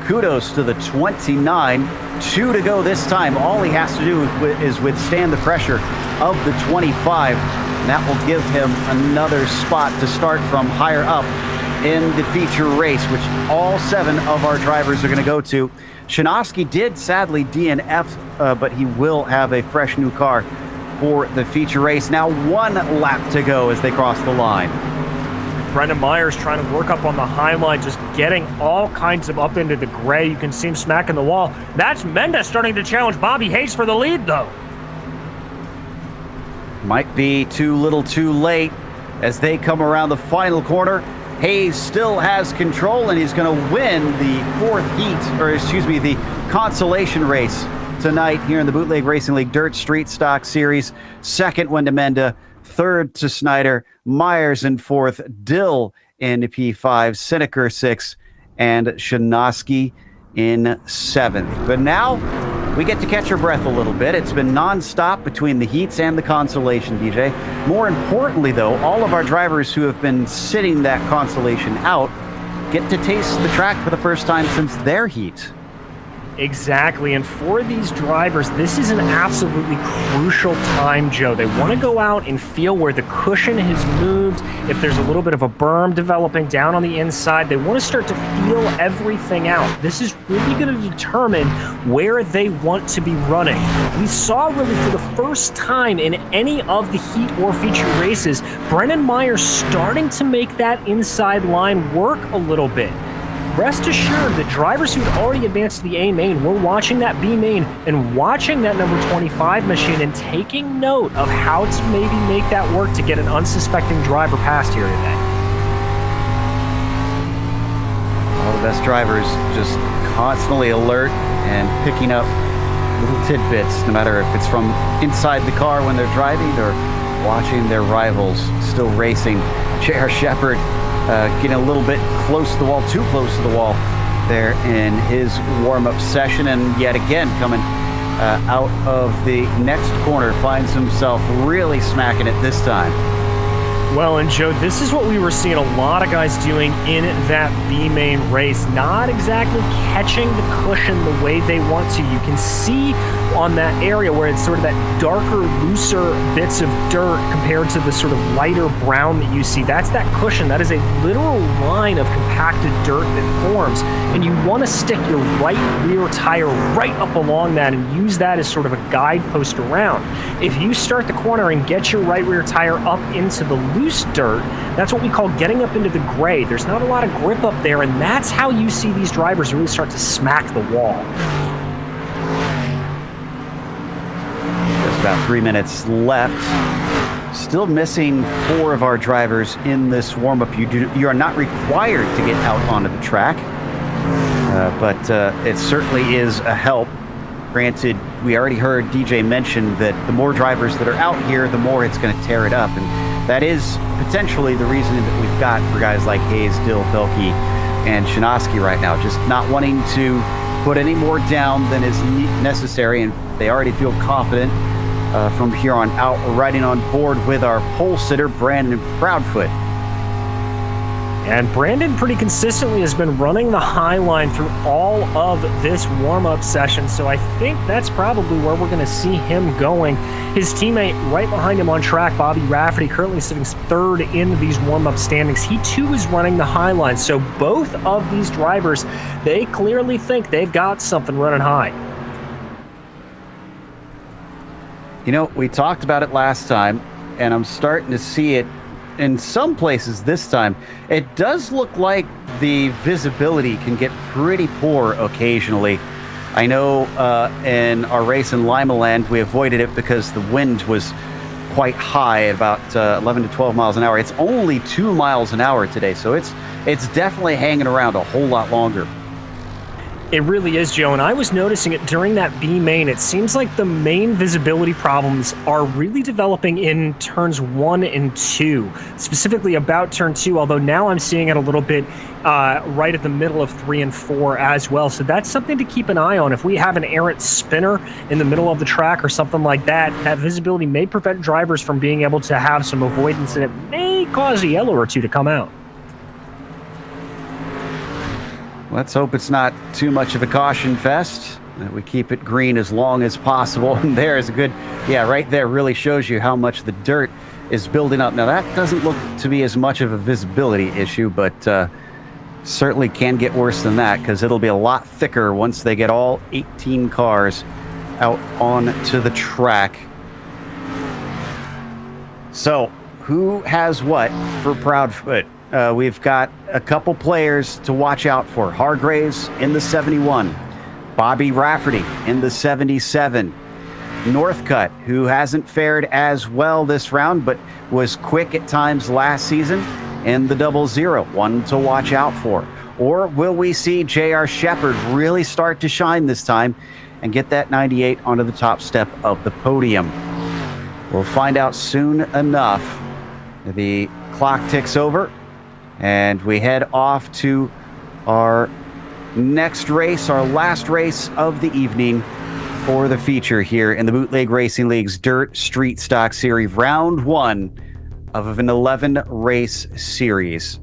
A: kudos to the 29. 2 to go this time. All he has to do is withstand the pressure of the 25. And that will give him another spot to start from higher up in the feature race, which all 7 of our drivers are going to go to. Shinovsky did sadly DNF, but he will have a fresh new car for the feature race. Now 1 lap to go as they cross the line.
C: Brendan Myers trying to work up on the high line, just getting all kinds of up into the gray. You can see him smacking the wall. That's Menda starting to challenge Bobby Hayes for the lead, though.
A: Might be too little too late as they come around the final corner. Hayes still has control, and he's going to win the the consolation race tonight here in the Bootleg Racing League Dirt Street Stock Series. Second win to Menda, third to Snyder, Myers in 4th, Dill in P5, Seneker 6th, and Shinovsky in 7th. But now we get to catch our breath a little bit. It's been nonstop between the heats and the consolation, DJ. More importantly, though, all of our drivers who have been sitting that consolation out get to taste the track for the first time since their heat.
C: Exactly, and for these drivers, this is an absolutely crucial time, Joe. They want to go out and feel where the cushion has moved. If there's a little bit of a berm developing down on the inside, they want to start to feel everything out. This is really going to determine where they want to be running. We saw really for the first time in any of the heat or feature races, Brendan Myers starting to make that inside line work a little bit. Rest assured, the drivers who'd already advanced to the A main were watching that B main and watching that number 25 machine and taking note of how to maybe make that work to get an unsuspecting driver past here today.
A: All the best drivers just constantly alert and picking up little tidbits, no matter if it's from inside the car when they're driving or watching their rivals still racing. J.R. Shepard getting a little bit close to the wall, too close to the wall there in his warm-up session, and yet again coming out of the next corner finds himself really smacking it this time.
C: Well, and Joe, this is what we were seeing a lot of guys doing in that B main race, not exactly catching the cushion the way they want to. You can see on that area where it's sort of that darker, looser bits of dirt compared to the sort of lighter brown that you see. That's that cushion. That is a literal line of compacted dirt that forms, and you want to stick your right rear tire right up along that and use that as sort of a guidepost around. If you start the corner and get your right rear tire up into the loose dirt, that's what we call getting up into the gray. There's not a lot of grip up there, and that's how you see these drivers really start to smack the wall.
A: About 3 minutes left. Still missing 4 of our drivers in this warm-up. You are not required to get out onto the track, but it certainly is a help. Granted, we already heard DJ mention that the more drivers that are out here, the more it's going to tear it up. And that is potentially the reason that we've got for guys like Hayes, Dill, Pelkey, and Shinosky right now. Just not wanting to put any more down than is necessary. And they already feel confident from here on out. We're riding on board with our pole sitter, Brandon Proudfoot.
C: And Brandon pretty consistently has been running the high line through all of this warm-up session, so I think that's probably where we're going to see him going. His teammate right behind him on track, Bobby Rafferty, currently sitting third in these warm-up standings. He too is running the high line, so both of these drivers, they clearly think they've got something running high.
A: You know, we talked about it last time, and I'm starting to see it in some places this time. It does look like the visibility can get pretty poor occasionally. I know in our race in Limaland, we avoided it because the wind was quite high, about 11 to 12 miles an hour. It's only 2 miles an hour today, so it's definitely hanging around a whole lot longer.
C: It really is, Joe, and I was noticing it during that B main. It seems like the main visibility problems are really developing in turns 1 and 2, specifically about turn 2, although now I'm seeing it a little bit right at the middle of 3 and 4 as well. So that's something to keep an eye on. If we have an errant spinner in the middle of the track or something like that, that visibility may prevent drivers from being able to have some avoidance, and it may cause a yellow or two to come out.
A: Let's hope it's not too much of a caution fest, that we keep it green as long as possible. And there is a good, yeah, right there really shows you how much the dirt is building up. Now that doesn't look to be as much of a visibility issue, but certainly can get worse than that, because it'll be a lot thicker once they get all 18 cars out onto the track. So who has what for Proudfoot? We've got a couple players to watch out for. Hargraves in the 71. Bobby Rafferty in the 77. Northcutt, who hasn't fared as well this round, but was quick at times last season, in the 00. One to watch out for. Or will we see J.R. Shepard really start to shine this time and get that 98 onto the top step of the podium? We'll find out soon enough. The clock ticks over, and we head off to our next race, our last race of the evening for the feature here in the Bootleg Racing League's Dirt Street Stock Series, round 1 of an 11-race series.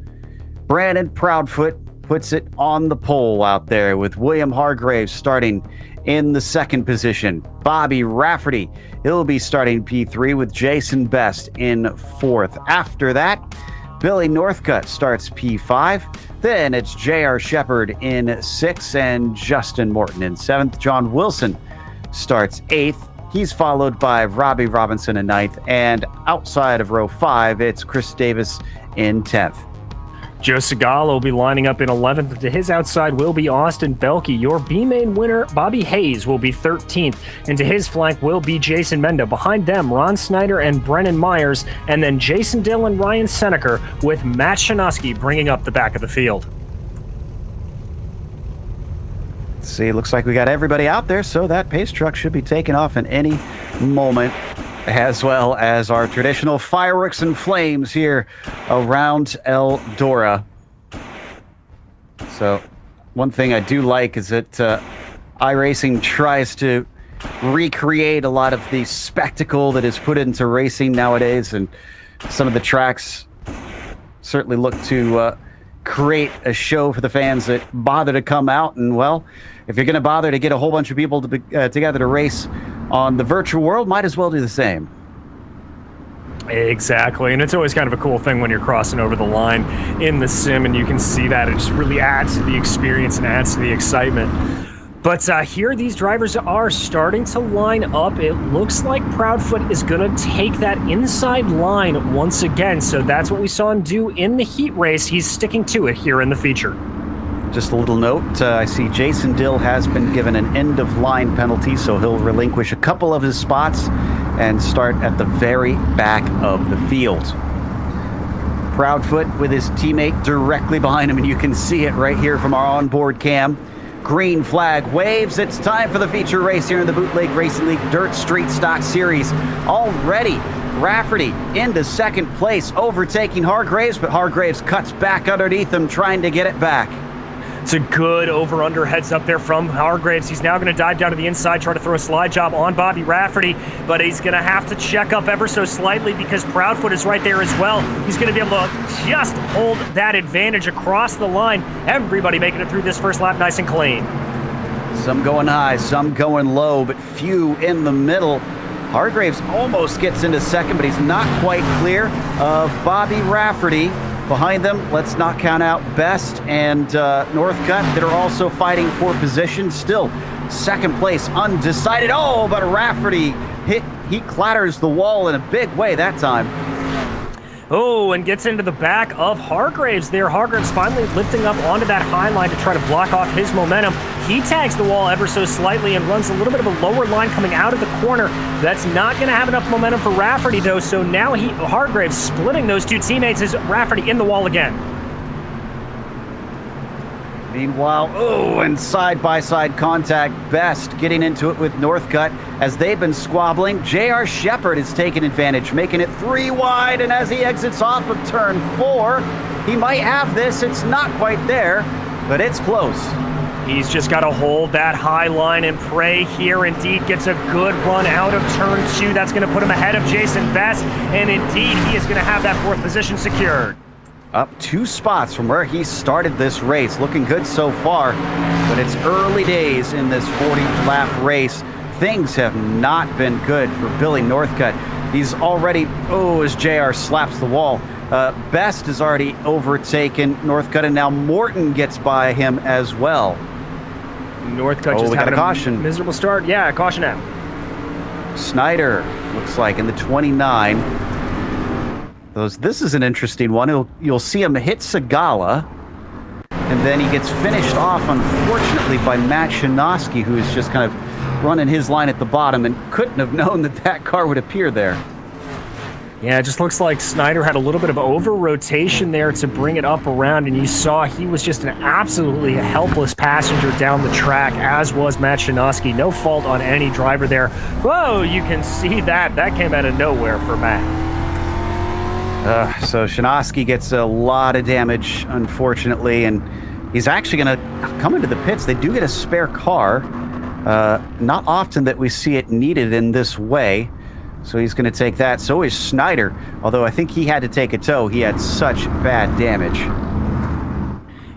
A: Brandon Proudfoot puts it on the pole out there with William Hargraves starting in the 2nd position. Bobby Rafferty, he'll be starting P3 with Jason Best in 4th. After that, Billy Northcutt starts P5. Then it's J.R. Shepard in 6th and Justin Morton in 7th. John Wilson starts 8th. He's followed by Robbie Robinson in 9th. And outside of row 5, it's Chris Davis in 10th.
C: Joe Segala will be lining up in 11th. To his outside will be Austin Belke. Your B-main winner, Bobby Hayes, will be 13th. And to his flank will be Jason Menda. Behind them, Ron Snyder and Brennan Myers. And then Jason Dill and Ryan Seneker, with Matt Shinosky bringing up the back of the field.
A: See, it looks like we got everybody out there, so that pace truck should be taking off in any moment, as well as our traditional fireworks and flames here around Eldora. So one thing I do like is that iRacing tries to recreate a lot of the spectacle that is put into racing nowadays, and some of the tracks certainly look to create a show for the fans that bother to come out. And well, if you're going to bother to get a whole bunch of people to together to race on the virtual world, might as well do the same.
C: Exactly, and it's always kind of a cool thing when you're crossing over the line in the sim, and you can see that. It just really adds to the experience and adds to the excitement. But here these drivers are starting to line up. It looks like Proudfoot is going to take that inside line once again, so that's what we saw him do in the heat race. He's sticking to it here in the feature.
A: Just a little note, I see Jason Dill has been given an end-of-line penalty, so he'll relinquish a couple of his spots and start at the very back of the field. Proudfoot with his teammate directly behind him, and you can see it right here from our onboard cam. Green flag waves. It's time for the feature race here in the Bootleg Racing League Dirt Street Stock Series. Already, Rafferty into second place, overtaking Hargraves, but Hargraves cuts back underneath him, trying to get it back.
C: It's a good over-under heads up there from Hargraves. He's now going to dive down to the inside, try to throw a slide job on Bobby Rafferty, but he's going to have to check up ever so slightly because Proudfoot is right there as well. He's going to be able to just hold that advantage across the line. Everybody making it through this first lap nice and clean.
A: Some going high, some going low, but few in the middle. Hargraves almost gets into second, but he's not quite clear of Bobby Rafferty. Behind them, let's not count out Best and Northcutt that are also fighting for position. Still, second place, undecided. Oh, but Rafferty he clatters the wall in a big way that time.
C: Oh, and gets into the back of Hargraves there. Hargraves finally lifting up onto that high line to try to block off his momentum. He tags the wall ever so slightly and runs a little bit of a lower line coming out of the corner. That's not going to have enough momentum for Rafferty, though, so now Hargraves splitting those two teammates as Rafferty in the wall again.
A: Meanwhile, oh, and side-by-side contact. Best getting into it with Northcutt as they've been squabbling. J.R. Shepard is taking advantage, making it 3 wide, and as he exits off of turn 4, he might have this. It's not quite there, but it's close.
C: He's just got to hold that high line and pray here. Indeed, gets a good run out of turn 2. That's going to put him ahead of Jason Best, and indeed, he is going to have that 4th position secured.
A: Up 2 spots from where he started this race. Looking good so far, but it's early days in this 40-lap race. Things have not been good for Billy Northcutt. He's already, as JR slaps the wall. Best is already overtaken Northcutt, and now Morton gets by him as well.
C: Northcutt just having
A: a caution.
C: Miserable start. Yeah, caution out.
A: Snyder looks like in the 29. This is an interesting one. You'll see him hit Segala, and then he gets finished off, unfortunately, by Matt Shinoski, who is just kind of running his line at the bottom and couldn't have known that car would appear there.
C: Yeah, it just looks like Snyder had a little bit of over-rotation there to bring it up around, and you saw he was just an absolutely helpless passenger down the track, as was Matt Shinoski. No fault on any driver there. Whoa, you can see that. That came out of nowhere for Matt.
A: So Shinoski gets a lot of damage, unfortunately, and he's actually going to come into the pits. They do get a spare car. Not often that we see it needed in this way, so he's going to take that. So is Snyder, although I think he had to take a tow. He had such bad damage.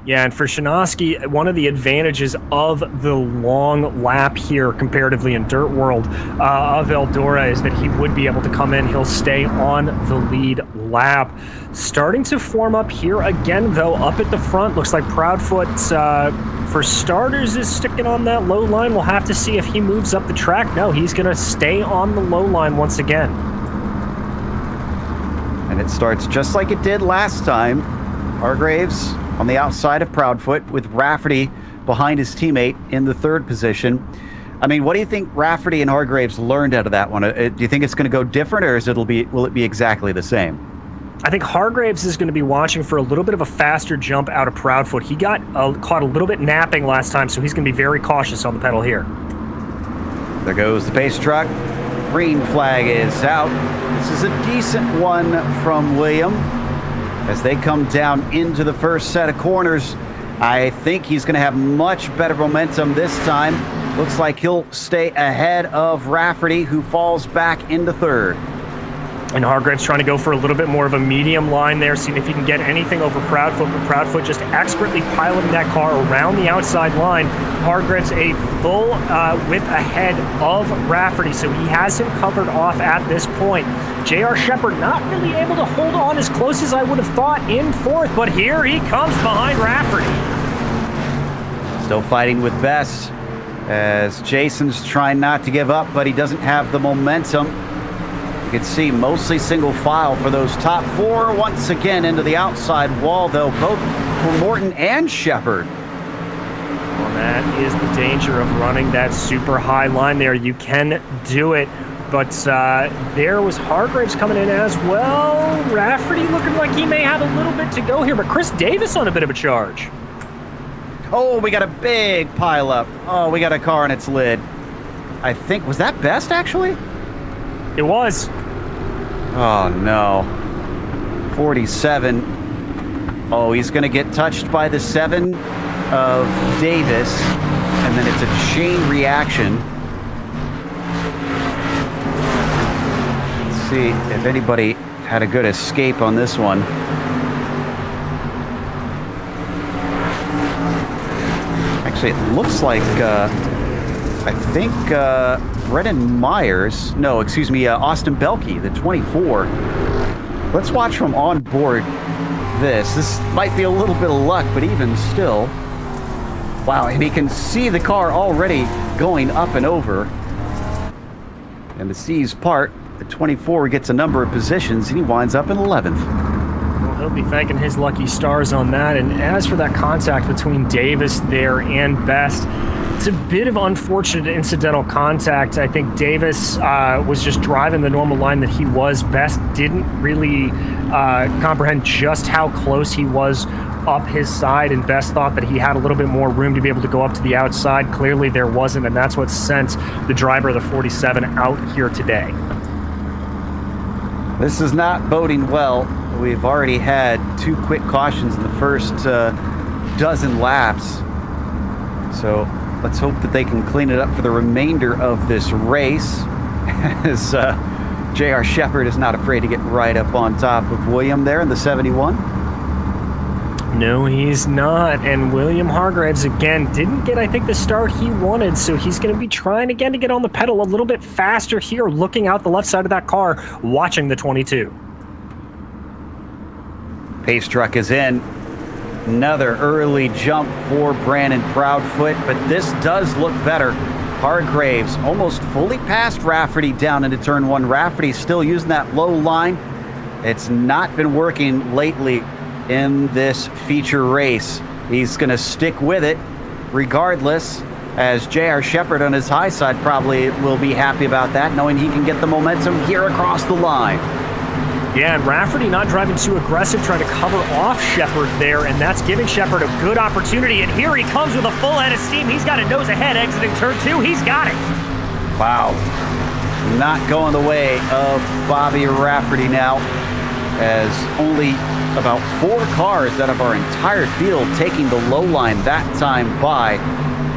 C: Yeah, and for Shinoski, one of the advantages of the long lap here comparatively in Dirt World of Eldora is that he would be able to come in. He'll stay on the lead lap. Starting to form up here again, though, up at the front. Looks like Proudfoot, for starters, is sticking on that low line. We'll have to see if he moves up the track. No, he's going to stay on the low line once again.
A: And it starts just like it did last time. Hargraves on the outside of Proudfoot with Rafferty behind his teammate in the 3rd position. I mean, what do you think Rafferty and Hargraves learned out of that one? Do you think it's going to go different, or will it be exactly the same?
C: I think Hargraves is going to be watching for a little bit of a faster jump out of Proudfoot. He got caught a little bit napping last time, so he's going to be very cautious on the pedal here.
A: There goes the pace truck. Green flag is out. This is a decent one from William. As they come down into the first set of corners, I think he's going to have much better momentum this time. Looks like he'll stay ahead of Rafferty, who falls back into 3rd.
C: And Hargraves trying to go for a little bit more of a medium line there, seeing if he can get anything over Proudfoot, but Proudfoot just expertly piloting that car around the outside line. Hargraves a full width ahead of Rafferty, so he has him covered off at this point. J.R. Shepard not really able to hold on as close as I would have thought in 4th, but here he comes behind Rafferty.
A: Still fighting with Best, as Jason's trying not to give up, but he doesn't have the momentum. You can see mostly single file for those top 4. Once again into the outside wall, though, both for Morton and Shepard.
C: Well, that is the danger of running that super high line there. You can do it, but there was Hargraves coming in as well. Rafferty looking like he may have a little bit to go here, but Chris Davis on a bit of a charge.
A: Oh, we got a big pileup. Oh, we got a car on its lid. I think, was that Best, actually?
C: It was.
A: Oh, no. 47. Oh, he's going to get touched by the 7 of Davis, and then it's a chain reaction. Let's see if anybody had a good escape on this one. Actually, it looks like, I think Brennan Myers, no, excuse me, Austin Belkey, the 24. Let's watch from on board this. This might be a little bit of luck, but even still. Wow, and he can see the car already going up and over. And the C's part, the 24 gets a number of positions, and he winds up in 11th.
C: Well, he'll be thanking his lucky stars on that. And as for that contact between Davis there and Best, it's a bit of unfortunate incidental contact. I think Davis was just driving the normal line that he was. Best didn't really comprehend just how close he was up his side, and Best thought that he had a little bit more room to be able to go up to the outside. Clearly there wasn't, and that's what sent the driver of the 47 out here today.
A: This is not boding well. We've already had 2 quick cautions in the first dozen laps. So let's hope that they can clean it up for the remainder of this race, as J.R. Shepherd is not afraid to get right up on top of William there in the 71.
C: No, he's not. And William Hargraves, again, didn't get, I think, the start he wanted, so he's going to be trying again to get on the pedal a little bit faster here, looking out the left side of that car, watching the 22.
A: Pace truck is in. Another early jump for Brandon Proudfoot, but this does look better. Hargraves almost fully past Rafferty down into turn 1. Rafferty still using that low line. It's not been working lately in this feature race. He's going to stick with it regardless, as J.R. Shepherd on his high side probably will be happy about that, knowing he can get the momentum here across the line.
C: Yeah, and Rafferty not driving too aggressive, trying to cover off Shepherd there, and that's giving Shepherd a good opportunity. And here he comes with a full head of steam. He's got a nose ahead exiting turn 2. He's got it.
A: Wow. Not going the way of Bobby Rafferty now, as only about 4 cars out of our entire field taking the low line that time by.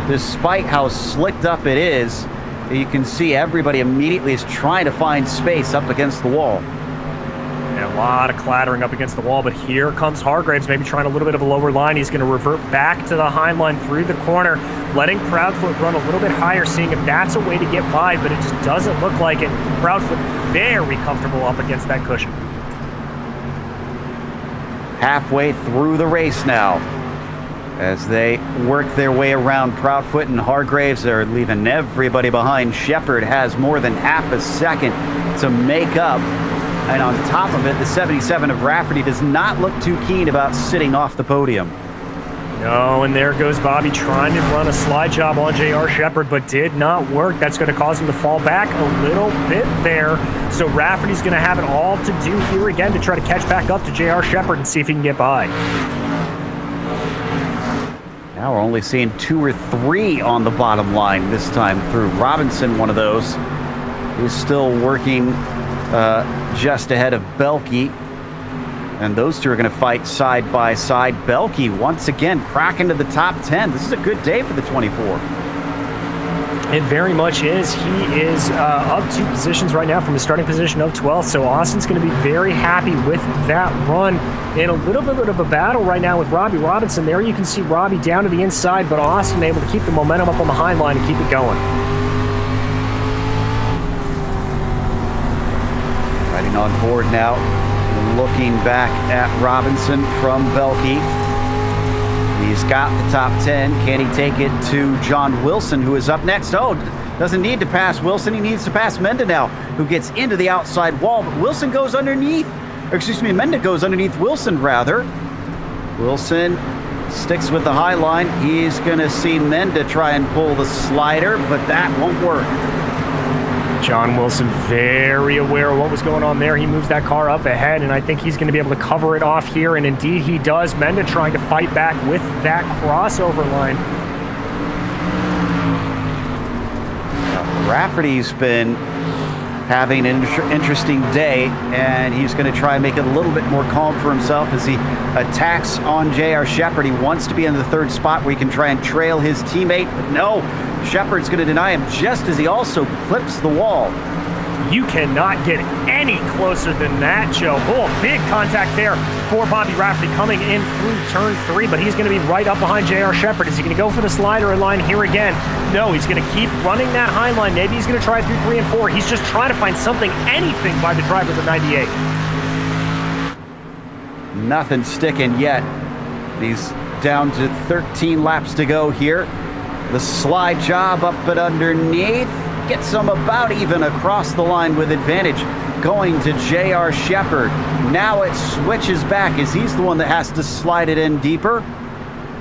A: Despite how slicked up it is, you can see everybody immediately is trying to find space up against the wall.
C: And a lot of clattering up against the wall, but here comes Hargraves, maybe trying a little bit of a lower line. He's going to revert back to the high line through the corner, letting Proudfoot run a little bit higher, seeing if that's a way to get by, but it just doesn't look like it. Proudfoot very comfortable up against that cushion.
A: Halfway through the race now, as they work their way around Proudfoot and Hargraves. They're leaving everybody behind. Shepherd has more than half a second to make up. And on top of it, the 77 of Rafferty does not look too keen about sitting off the podium.
C: No, and there goes Bobby trying to run a slide job on J.R. Shepherd, but did not work. That's going to cause him to fall back a little bit there. So Rafferty's going to have it all to do here again to try to catch back up to J.R. Shepherd and see if he can get by.
A: Now we're only seeing 2 or 3 on the bottom line this time through. Robinson, one of those, is still working just ahead of Belkey. And those two are going to fight side by side. Belkey once again cracking to the top 10. This is a good day for the 24.
C: It very much is. He is up 2 positions right now from his starting position of 12th. So Austin's going to be very happy with that run. In a little bit of a battle right now with Robbie Robinson. There you can see Robbie down to the inside, but Austin able to keep the momentum up on the high line and keep it going.
A: Riding on board now. Looking back at Robinson from Belkey. He's got the top 10. Can he take it to John Wilson, who is up next? Oh, doesn't need to pass Wilson. He needs to pass Menda now, who gets into the outside wall. But Wilson goes underneath. Or excuse me, Menda goes underneath Wilson, rather. Wilson sticks with the high line. He's going to see Menda try and pull the slider, but that won't work.
C: John Wilson very aware of what was going on there. He moves that car up ahead, and I think he's going to be able to cover it off here, and indeed he does. Menda trying to fight back with that crossover line.
A: Rafferty's been having an interesting day, and he's going to try and make it a little bit more calm for himself as he attacks on J.R. Shepherd. He wants to be in the third spot where he can try and trail his teammate, but no, Shepherd's going to deny him just as he also clips the wall.
C: You cannot get any closer than that, Joe. Oh, big contact there for Bobby Rafferty coming in through turn 3, but he's going to be right up behind J.R. Shepherd. Is he going to go for the slider line here again? No, he's going to keep running that high line. Maybe he's going to try it through 3 and 4. He's just trying to find something, anything by the driver of the 98.
A: Nothing sticking yet. He's down to 13 laps to go here. The slide job up and underneath gets him about even across the line with advantage, going to J.R. Shepherd. Now it switches back as he's the one that has to slide it in deeper,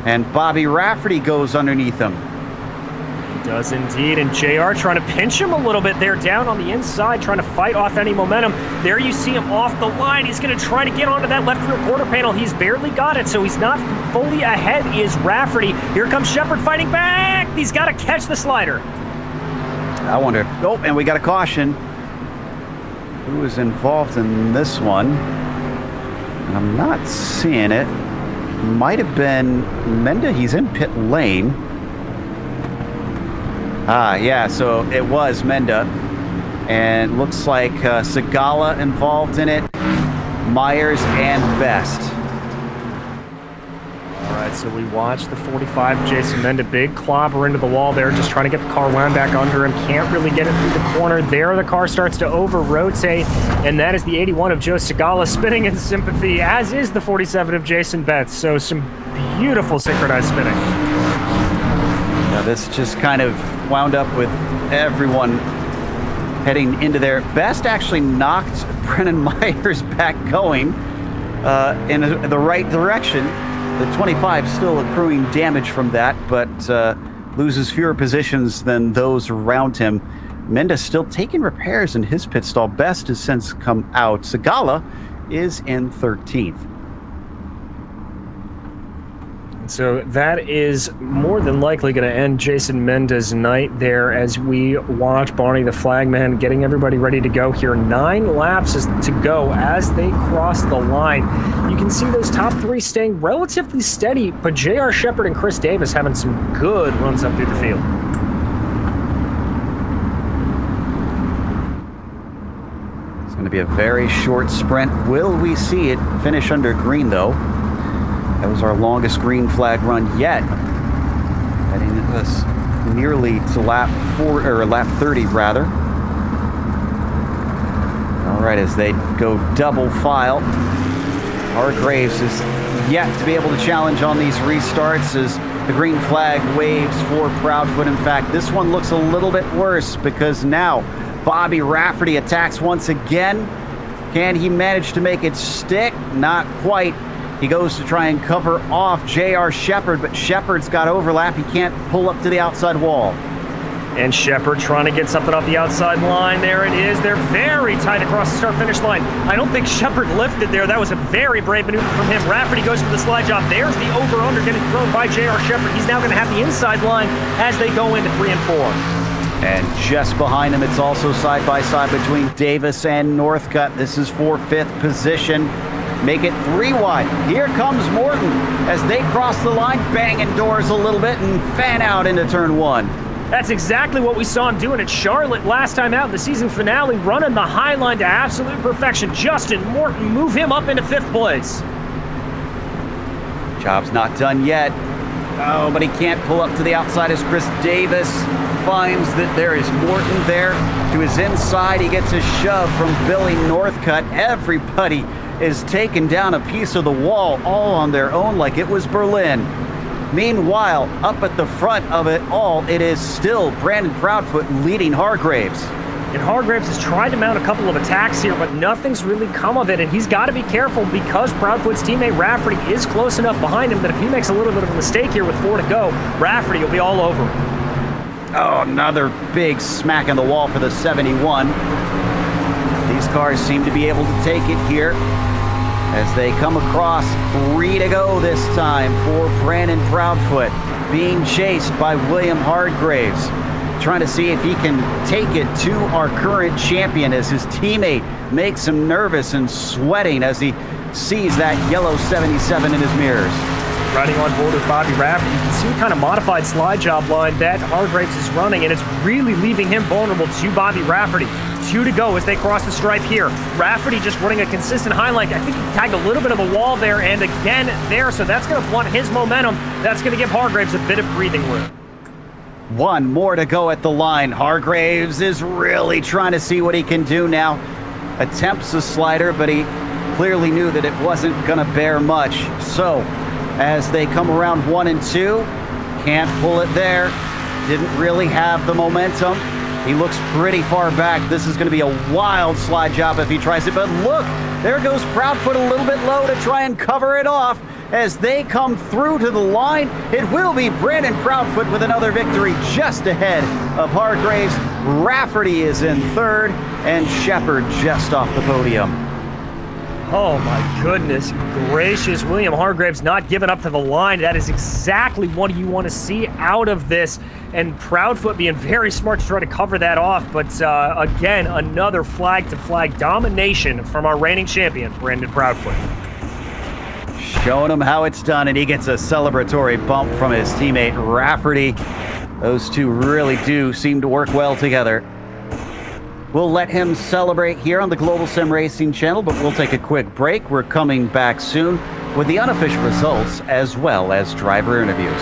A: and Bobby Rafferty goes underneath him.
C: He does indeed, and JR trying to pinch him a little bit there down on the inside, trying to fight off any momentum. There you see him off the line. He's going to try to get onto that left rear quarter panel. He's barely got it, so he's not fully ahead is Rafferty. Here comes Shepherd fighting back. He's got to catch the slider.
A: I wonder if, oh, and we got a caution. Who was involved in this one? And I'm not seeing it. Might have been Menda. He's in pit lane. Yeah, so it was Menda. And looks like Segala involved in it. Myers and Best.
C: All right, so we watch the 45, Jason Menda, big clobber into the wall there, just trying to get the car wound back under him. Can't really get it through the corner. There the car starts to over-rotate, and that is the 81 of Joe Segala spinning in sympathy, as is the 47 of Jason Betts. So some beautiful synchronized spinning.
A: Now this just kind of wound up with everyone heading into there. Best actually knocked Brennan Myers back going in the right direction. The 25 still accruing damage from that, but loses fewer positions than those around him. Menda still taking repairs in his pit stall. Best has since come out. Segala is in 13th.
C: So that is more than likely going to end Jason Menda's night there as we watch Barney the Flagman getting everybody ready to go here. 9 laps to go as they cross the line. You can see those top 3 staying relatively steady, but J.R. Shepherd and Chris Davis having some good runs up through the field.
A: It's going to be a very short sprint. Will we see it finish under green, though? That was our longest green flag run yet. Heading us nearly to lap 30 rather. All right, as they go double file, Hargraves is yet to be able to challenge on these restarts as the green flag waves for Proudfoot. In fact, this one looks a little bit worse because now Bobby Rafferty attacks once again. Can he manage to make it stick? Not quite. He goes to try and cover off J.R. Shepherd, but Shepherd's got overlap. He can't pull up to the outside wall.
C: And Shepherd trying to get something off the outside line. There it is. They're very tight across the start-finish line. I don't think Shepherd lifted there. That was a very brave maneuver from him. Rafferty goes for the slide job. There's the over-under getting thrown by J.R. Shepherd. He's now going to have the inside line as they go into 3 and 4.
A: And just behind him, it's also side-by-side between Davis and Northcutt. This is for 5th position. Make it 3 wide. Here comes Morton as they cross the line, banging doors a little bit and fan out into turn 1.
C: That's exactly what we saw him doing at Charlotte last time out in the season finale, running the high line to absolute perfection. Justin Morton, move him up into 5th place.
A: Job's not done yet. Oh, but he can't pull up to the outside as Chris Davis finds that there is Morton there. To his inside, he gets a shove from Billy Northcutt. Everybody is taking down a piece of the wall all on their own like it was Berlin. Meanwhile, up at the front of it all, it is still Brandon Proudfoot leading Hargraves.
C: And Hargraves has tried to mount a couple of attacks here, but nothing's really come of it, and he's got to be careful because Proudfoot's teammate Rafferty is close enough behind him that if he makes a little bit of a mistake here with 4 to go, Rafferty will be all over him.
A: Oh, another big smack in the wall for the 71. These cars seem to be able to take it here as they come across. 3 to go this time for Brandon Proudfoot, being chased by William Hargraves, trying to see if he can take it to our current champion as his teammate makes him nervous and sweating as he sees that yellow 77 in his mirrors.
C: Riding on board with Bobby Rafferty, you can see what kind of modified slide job line that Hargraves is running, and it's really leaving him vulnerable to Bobby Rafferty. 2 to go as they cross the stripe here. Rafferty just running a consistent high line. I think he tagged a little bit of a wall there and again there, so that's going to blunt his momentum. That's going to give Hargraves a bit of breathing room.
A: 1 more to go at the line. Hargraves is really trying to see what he can do now. Attempts a slider, but he clearly knew that it wasn't going to bear much. So, as they come around 1 and 2, can't pull it there. Didn't really have the momentum. He looks pretty far back. This is going to be a wild slide job if he tries it. But look, there goes Proudfoot a little bit low to try and cover it off. As they come through to the line, it will be Brandon Proudfoot with another victory just ahead of Hargraves. Rafferty is in 3rd, and Shepard just off the podium.
C: Oh my goodness gracious, William Hargraves not giving up to the line. That is exactly what you want to see out of this. And Proudfoot being very smart to try to cover that off. But again, another flag-to-flag domination from our reigning champion, Brandon Proudfoot.
A: Showing him how it's done, and he gets a celebratory bump from his teammate Rafferty. Those two really do seem to work well together. We'll let him celebrate here on the Global SimRacing Channel, but we'll take a quick break. We're coming back soon with the unofficial results as well as driver interviews.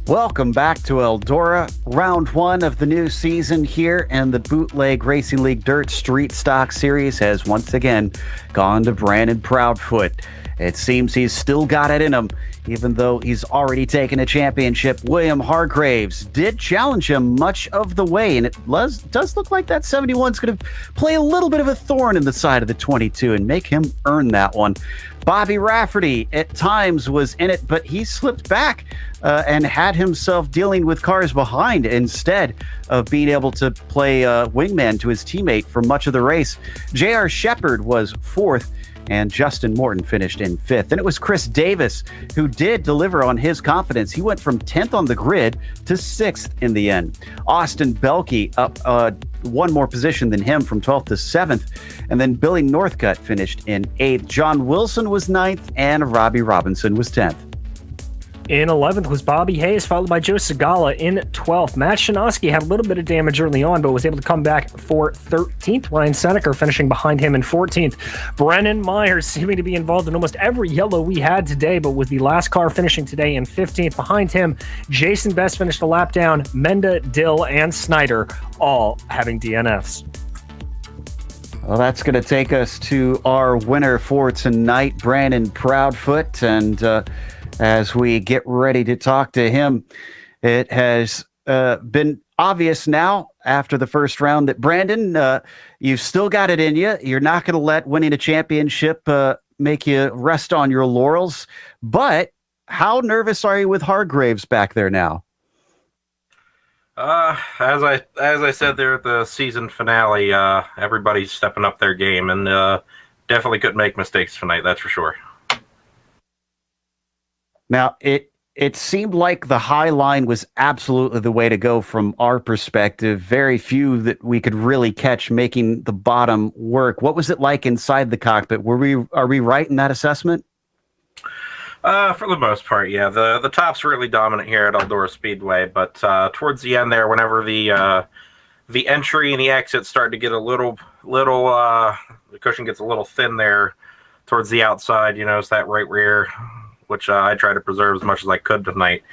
A: Welcome back to Eldora, round 1 of the new season here, and the Bootleg Racing League Dirt Street Stock Series has once again gone to Brandon Proudfoot. It seems he's still got it in him, even though he's already taken a championship. William Hargraves did challenge him much of the way, and it does look like that 71 is going to play a little bit of a thorn in the side of the 22 and make him earn that one. Bobby Rafferty at times was in it, but he slipped back and had himself dealing with cars behind instead of being able to play wingman to his teammate for much of the race. J.R. Shepard was fourth, and Justin Morton finished in fifth. And it was Chris Davis who did deliver on his confidence. He went from 10th on the grid to 6th in the end. Austin Belke up one more position than him from 12th to 7th. And then Billy Northcutt finished in 8th. John Wilson was 9th, and Robbie Robinson was 10th.
C: In 11th was Bobby Hayes, followed by Joe Segala in 12th. Matt Shinosky had a little bit of damage early on, but was able to come back for 13th. Ryan Seneker finishing behind him in 14th. Brennan Myers seeming to be involved in almost every yellow we had today, but was the last car finishing today in 15th. Behind him, Jason Best finished a lap down. Menda, Dill, and Snyder all having DNFs.
A: Well, that's going to take us to our winner for tonight, Brandon Proudfoot. And as we get ready to talk to him, it has been obvious now after the first round that, Brandon, you've still got it in you. You're not going to let winning a championship make you rest on your laurels. But how nervous are you with Hargraves back there now?
D: As I said there at the season finale, everybody's stepping up their game, and definitely couldn't make mistakes tonight, that's for sure.
A: Now, it seemed like the high line was absolutely the way to go from our perspective. Very few that we could really catch making the bottom work. What was it like inside the cockpit? Are we right in that assessment?
D: For the most part, yeah. The top's really dominant here at Eldora Speedway, but towards the end there, whenever the entry and the exit start to get a little the cushion gets a little thin there towards the outside, you know, it's that right rear, which I try to preserve as much as I could tonight.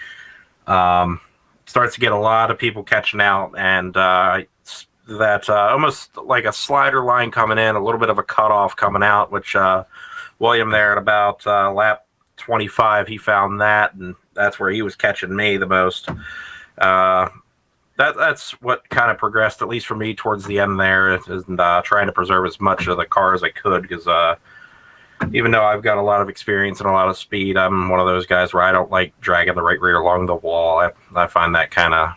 D: Starts to get a lot of people catching out, and that almost like a slider line coming in, a little bit of a cutoff coming out, which William there at about lap 25, he found that, and that's where he was catching me the most. That's what kind of progressed, at least for me, towards the end there, and trying to preserve as much of the car as I could, because even though I've got a lot of experience and a lot of speed, I'm one of those guys where I don't like dragging the right rear along the wall. I find that kind of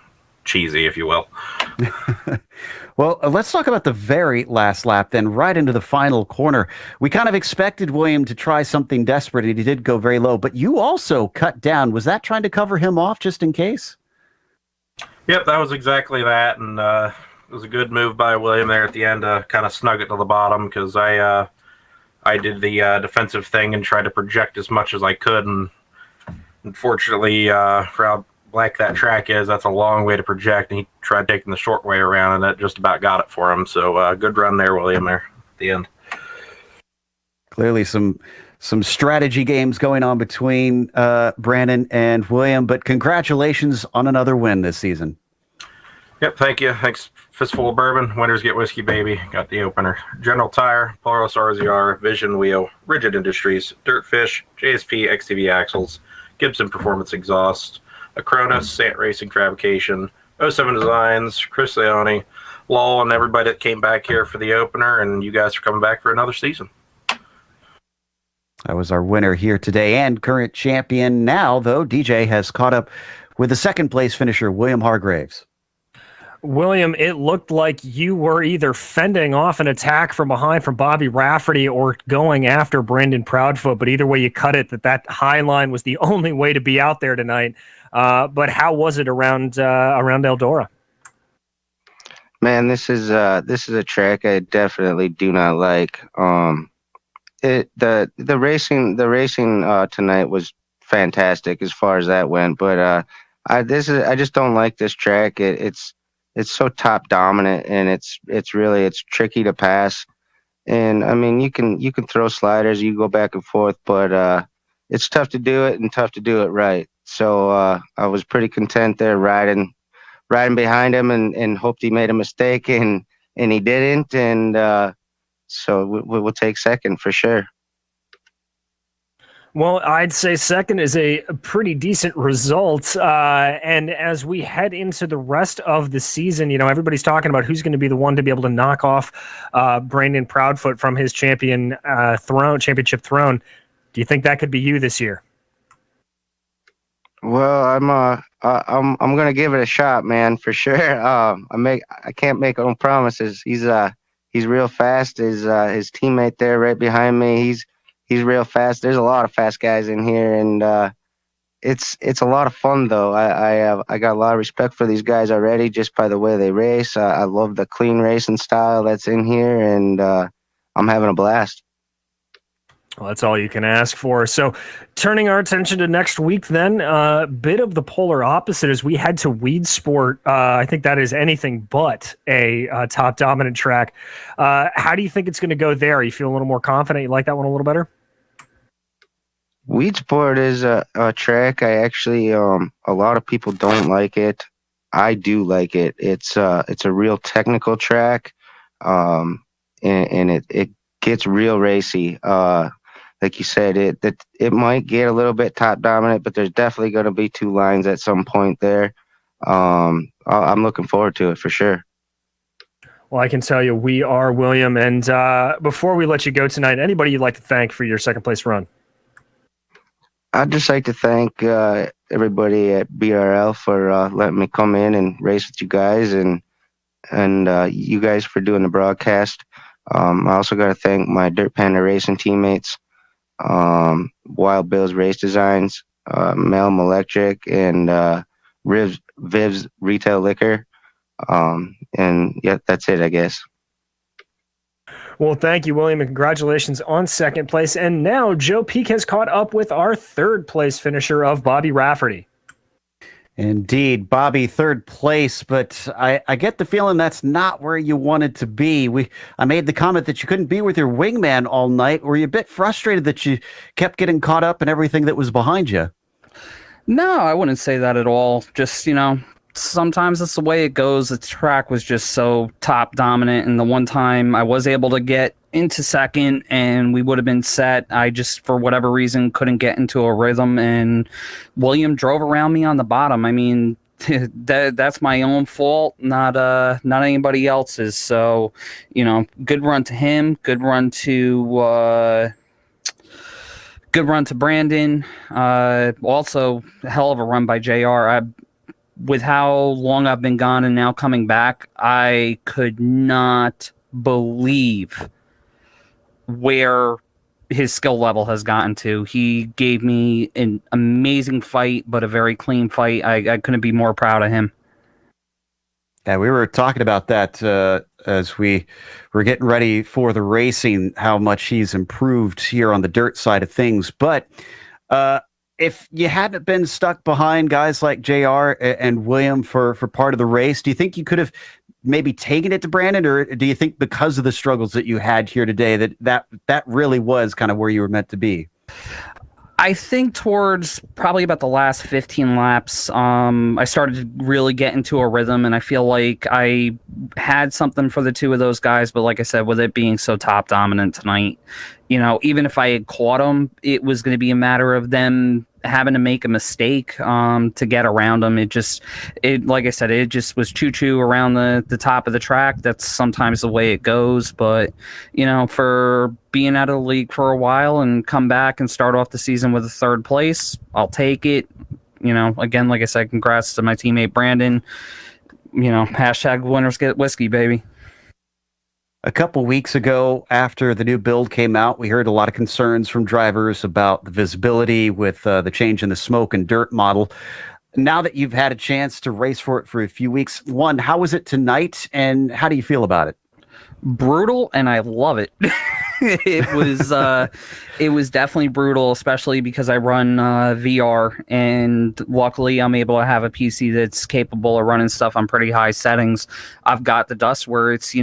D: cheesy, if you will.
A: Well, let's talk about the very last lap then, right into the final corner. We kind of expected William to try something desperate, and he did go very low, but you also cut down. Was that trying to cover him off just in case?
D: Yep, that was exactly that, and it was a good move by William there at the end to kind of snug it to the bottom, because I did the defensive thing and tried to project as much as I could, and unfortunately, for how black that track is, that's a long way to project, and he tried taking the short way around, and that just about got it for him. So good run there, William, there at the end.
A: Clearly some strategy games going on between Brandon and William, but congratulations on another win this season.
D: Yep, thank you. Thanks. Fistful of bourbon. Winners get whiskey, baby. Got the opener. General Tire, Polaris RZR, Vision Wheel, Rigid Industries, Dirtfish, JSP XTV Axles, Gibson Performance Exhaust, Acronis, Sant Racing Fabrication, 07 Designs, Chris Leone, Lowell, and everybody that came back here for the opener, and you guys are coming back for another season.
A: That was our winner here today and current champion now, though. DJ has caught up with the second place finisher, William Hargraves.
C: William, it looked like you were either fending off an attack from behind from Bobby Rafferty or going after Brandon Proudfoot, but either way you cut it, that high line was the only way to be out there tonight. But how was it around Eldora?
E: Man, this is a track I definitely do not like. The racing tonight was fantastic as far as that went, but I just don't like this track. It's so top dominant, and it's tricky to pass. And I mean, you can throw sliders, you go back and forth, but it's tough to do it and tough to do it right. So I was pretty content there riding behind him and hoped he made a mistake, and he didn't. And so we'll take second for sure.
C: Well, I'd say second is a pretty decent result. And as we head into the rest of the season, everybody's talking about who's going to be the one to be able to knock off Brandon Proudfoot from his championship throne. Do you think that could be you this year?
E: Well, I'm gonna give it a shot, man, for sure. I can't make no promises. He's real fast. His teammate there right behind me, he's real fast. There's a lot of fast guys in here, and it's a lot of fun though. I got a lot of respect for these guys already just by the way they race. I love the clean racing style that's in here, and I'm having a blast.
C: Well, that's all you can ask for. So, turning our attention to next week, then, a bit of the polar opposite as we head to Weed Sport. I think that is anything but a top dominant track. How do you think it's going to go there? You feel a little more confident? You like that one a little better?
E: Weed Sport is a track I actually a lot of people don't like it. I do like it. It's a real technical track, and it gets real racy. Like you said, it might get a little bit top dominant, but there's definitely going to be two lines at some point there. I'm looking forward to it for sure.
C: Well, I can tell you we are, William. And before we let you go tonight, anybody you'd like to thank for your second place run?
E: I'd just like to thank everybody at BRL for letting me come in and race with you guys, and you guys for doing the broadcast. I also got to thank my Dirt Panda Racing teammates, Wild Bill's Race Designs, Melm Electric, and Viv's Retail Liquor. And yeah, that's it, I guess.
C: Well, thank you, William, and congratulations on second place. And now Joe Peak has caught up with our third place finisher of Bobby Rafferty.
A: Indeed, Bobby, third place, but I get the feeling that's not where you wanted to be. I made the comment that you couldn't be with your wingman all night. Were you a bit frustrated that you kept getting caught up in everything that was behind you?
F: No, I wouldn't say that at all. Just, sometimes it's the way it goes. The track was just so top dominant, and the one time I was able to get into second and we would have been set, I just, for whatever reason, couldn't get into a rhythm, and William drove around me on the bottom. I mean, that's my own fault, not anybody else's. So, good run to him, good run to Brandon. Also, hell of a run by JR. With how long I've been gone and now coming back, I could not believe where his skill level has gotten to. He gave me an amazing fight, but a very clean fight. I couldn't be more proud of him.
A: Yeah, we were talking about that as we were getting ready for the racing, how much he's improved here on the dirt side of things. But if you hadn't been stuck behind guys like JR and William for part of the race, do you think you could have maybe taken it to Brandon, or do you think because of the struggles that you had here today that really was kind of where you were meant to be?
F: I think towards probably about the last 15 laps, I started to really get into a rhythm, and I feel like I had something for the two of those guys. But like I said, with it being so top dominant tonight, even if I had caught them, it was going to be a matter of them having to make a mistake to get around them. Like I said, it just was choo-choo around the top of the track. That's sometimes the way it goes. But, for being out of the league for a while and come back and start off the season with a third place, I'll take it. Again, like I said, congrats to my teammate Brandon. Hashtag winners get whiskey, baby.
A: A couple weeks ago, after the new build came out, we heard a lot of concerns from drivers about the visibility with the change in the smoke and dirt model. Now that you've had a chance to race for it for a few weeks, one, how was it tonight, and how do you feel about it?
F: Brutal, and I love it. It was definitely brutal, especially because I run VR, and luckily I'm able to have a PC that's capable of running stuff on pretty high settings. I've got the dust where it's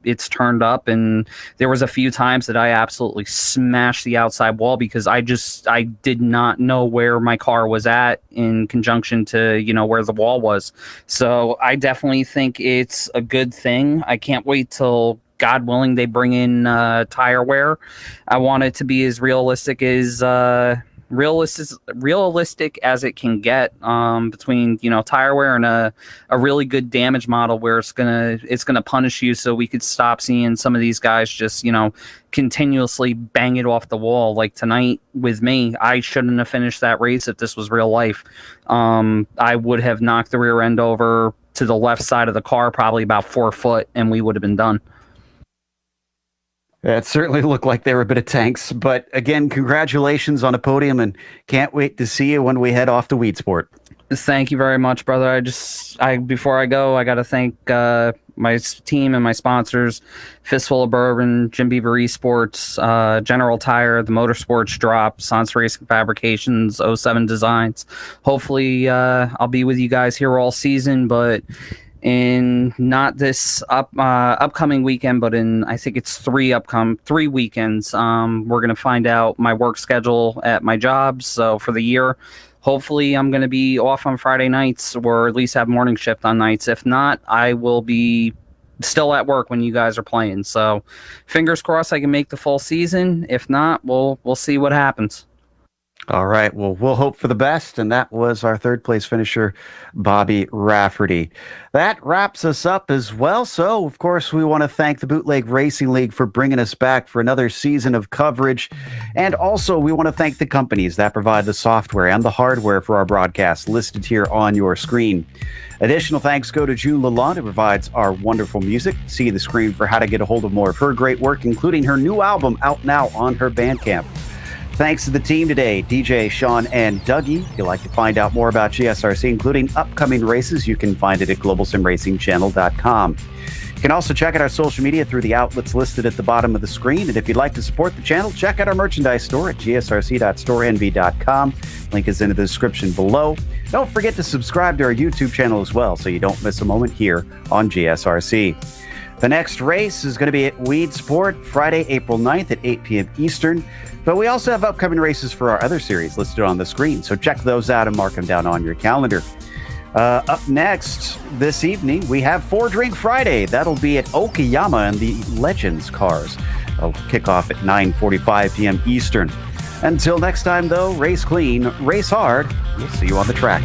F: it's turned up, and there was a few times that I absolutely smashed the outside wall because I did not know where my car was at in conjunction to where the wall was. So I definitely think it's a good thing. I can't wait till, God willing, they bring in tire wear. I want it to be as realistic as realistic as it can get, between tire wear and a really good damage model where it's gonna punish you, so we could stop seeing some of these guys just continuously bang it off the wall. Like tonight with me, I shouldn't have finished that race if this was real life. I would have knocked the rear end over to the left side of the car probably about 4 foot, and we would have been done.
A: It certainly looked like they were a bit of tanks, but again, congratulations on a podium, and can't wait to see you when we head off to Weed Sport.
F: Thank you very much, brother. Before I go, I got to thank my team and my sponsors: Fistful of Bourbon, Jim Beaver Esports, General Tire, the Motorsports Drop, Sans Racing Fabrications, 07 Designs. Hopefully, I'll be with you guys here all season, but in not this upcoming weekend, but in I think it's 3 weekends. We're gonna find out my work schedule at my job. So for the year, hopefully I'm gonna be off on Friday nights, or at least have morning shift on nights. If not, I will be still at work when you guys are playing. So fingers crossed I can make the full season. If not, we'll see what happens.
A: All right. Well, we'll hope for the best. And that was our third place finisher, Bobby Rafferty. That wraps us up as well. So, of course, we want to thank the Bootleg Racing League for bringing us back for another season of coverage. And also, we want to thank the companies that provide the software and the hardware for our broadcast listed here on your screen. Additional thanks go to June Lalonde, who provides our wonderful music. See the screen for how to get a hold of more of her great work, including her new album out now on her Bandcamp. Thanks to the team today, DJ, Sean, and Dougie. If you'd like to find out more about GSRC, including upcoming races, you can find it at globalsimracingchannel.com. You can also check out our social media through the outlets listed at the bottom of the screen. And if you'd like to support the channel, check out our merchandise store at gsrc.storenvy.com. Link is in the description below. Don't forget to subscribe to our YouTube channel as well, so you don't miss a moment here on GSRC. The next race is going to be at Weed Sport, Friday, April 9th at 8 p.m. Eastern. But we also have upcoming races for our other series listed on the screen, so check those out and mark them down on your calendar. Up next this evening, we have 4 Drink Friday. That'll be at Okayama and the Legends cars. It'll kick off at 9:45 p.m. Eastern. Until next time, though, race clean, race hard. We'll see you on the track.